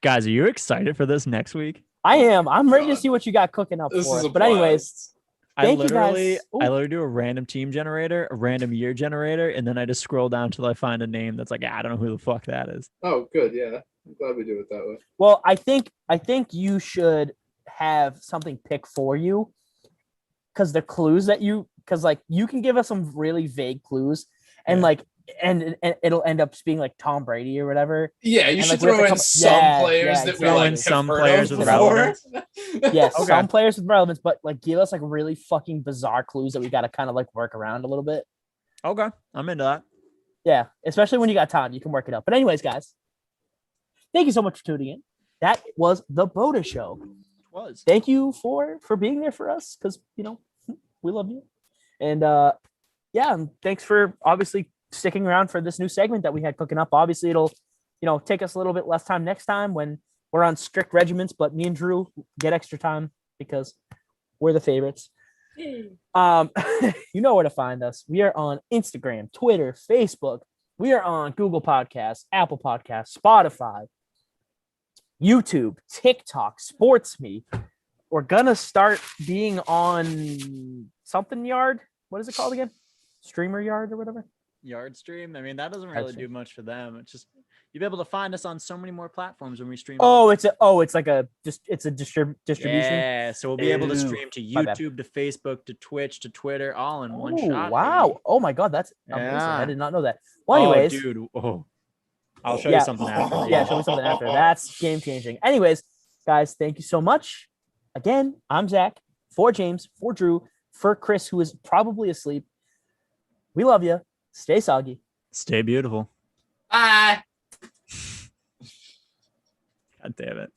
Guys, are you excited for this next week?
I am. I'm ready to
God.
see what you got cooking up
This
for
is
us.
a
But anyways,
I
Thank you, guys.
literally do a random team generator, a random year generator, and then I just scroll down until I find a name that's like, I don't know who the fuck that is.
Oh, good. Yeah. I'm glad we do it that way.
well, I think you should have something picked for you because the clues that you can give us some really vague clues and
Yeah.
and it'll end up being like Tom Brady or whatever.
Yeah, you
And,
should
like, we have
throw
to
in
come-
some
Yeah,
players
yeah,
that
exactly.
we like
in some
have heard
players
of
with
before.
relevance.
Yes,
Okay.
some players with relevance, but like give us like really fucking bizarre clues that we got to kind of like work around a little bit.
Okay, I'm into that.
Yeah, especially when you got time, you can work it up. But anyways, guys, thank you so much for tuning in. That was the BOTA Show.
Was
Thank you for being there for us because we love you. And yeah, and thanks for obviously sticking around for this new segment that we had cooking up. Obviously, it'll take us a little bit less time next time when we're on strict regiments, but me and Drew get extra time because we're the favorites. You know where to find us. We are on Instagram, Twitter, Facebook. We are on Google Podcasts, Apple Podcasts, Spotify, YouTube, TikTok, SportsMe. We're gonna start being on something yard. What is it called again? Streamer yard or whatever.
Yard stream. I mean, that doesn't really do much for them. It's just you'll be able to find us on so many more platforms when we stream.
It's a distribution.
Yeah, so we'll be able to
Ew.
stream to
My bad.
YouTube, to Facebook, to Twitch, to Twitter, all in one
Oh,
shot.
wow.
baby.
Oh my god, that's amazing. I
Yeah.
did not know that. Well, anyways,
oh, dude. Oh, I'll show
Yeah.
you something after.
yeah, show me something after. That's game changing. Anyways, guys, thank you so much. Again, I'm Zach, for James, for Drew, for Chris, who is probably asleep. We love you. Stay soggy.
Stay beautiful.
Bye.
God damn it.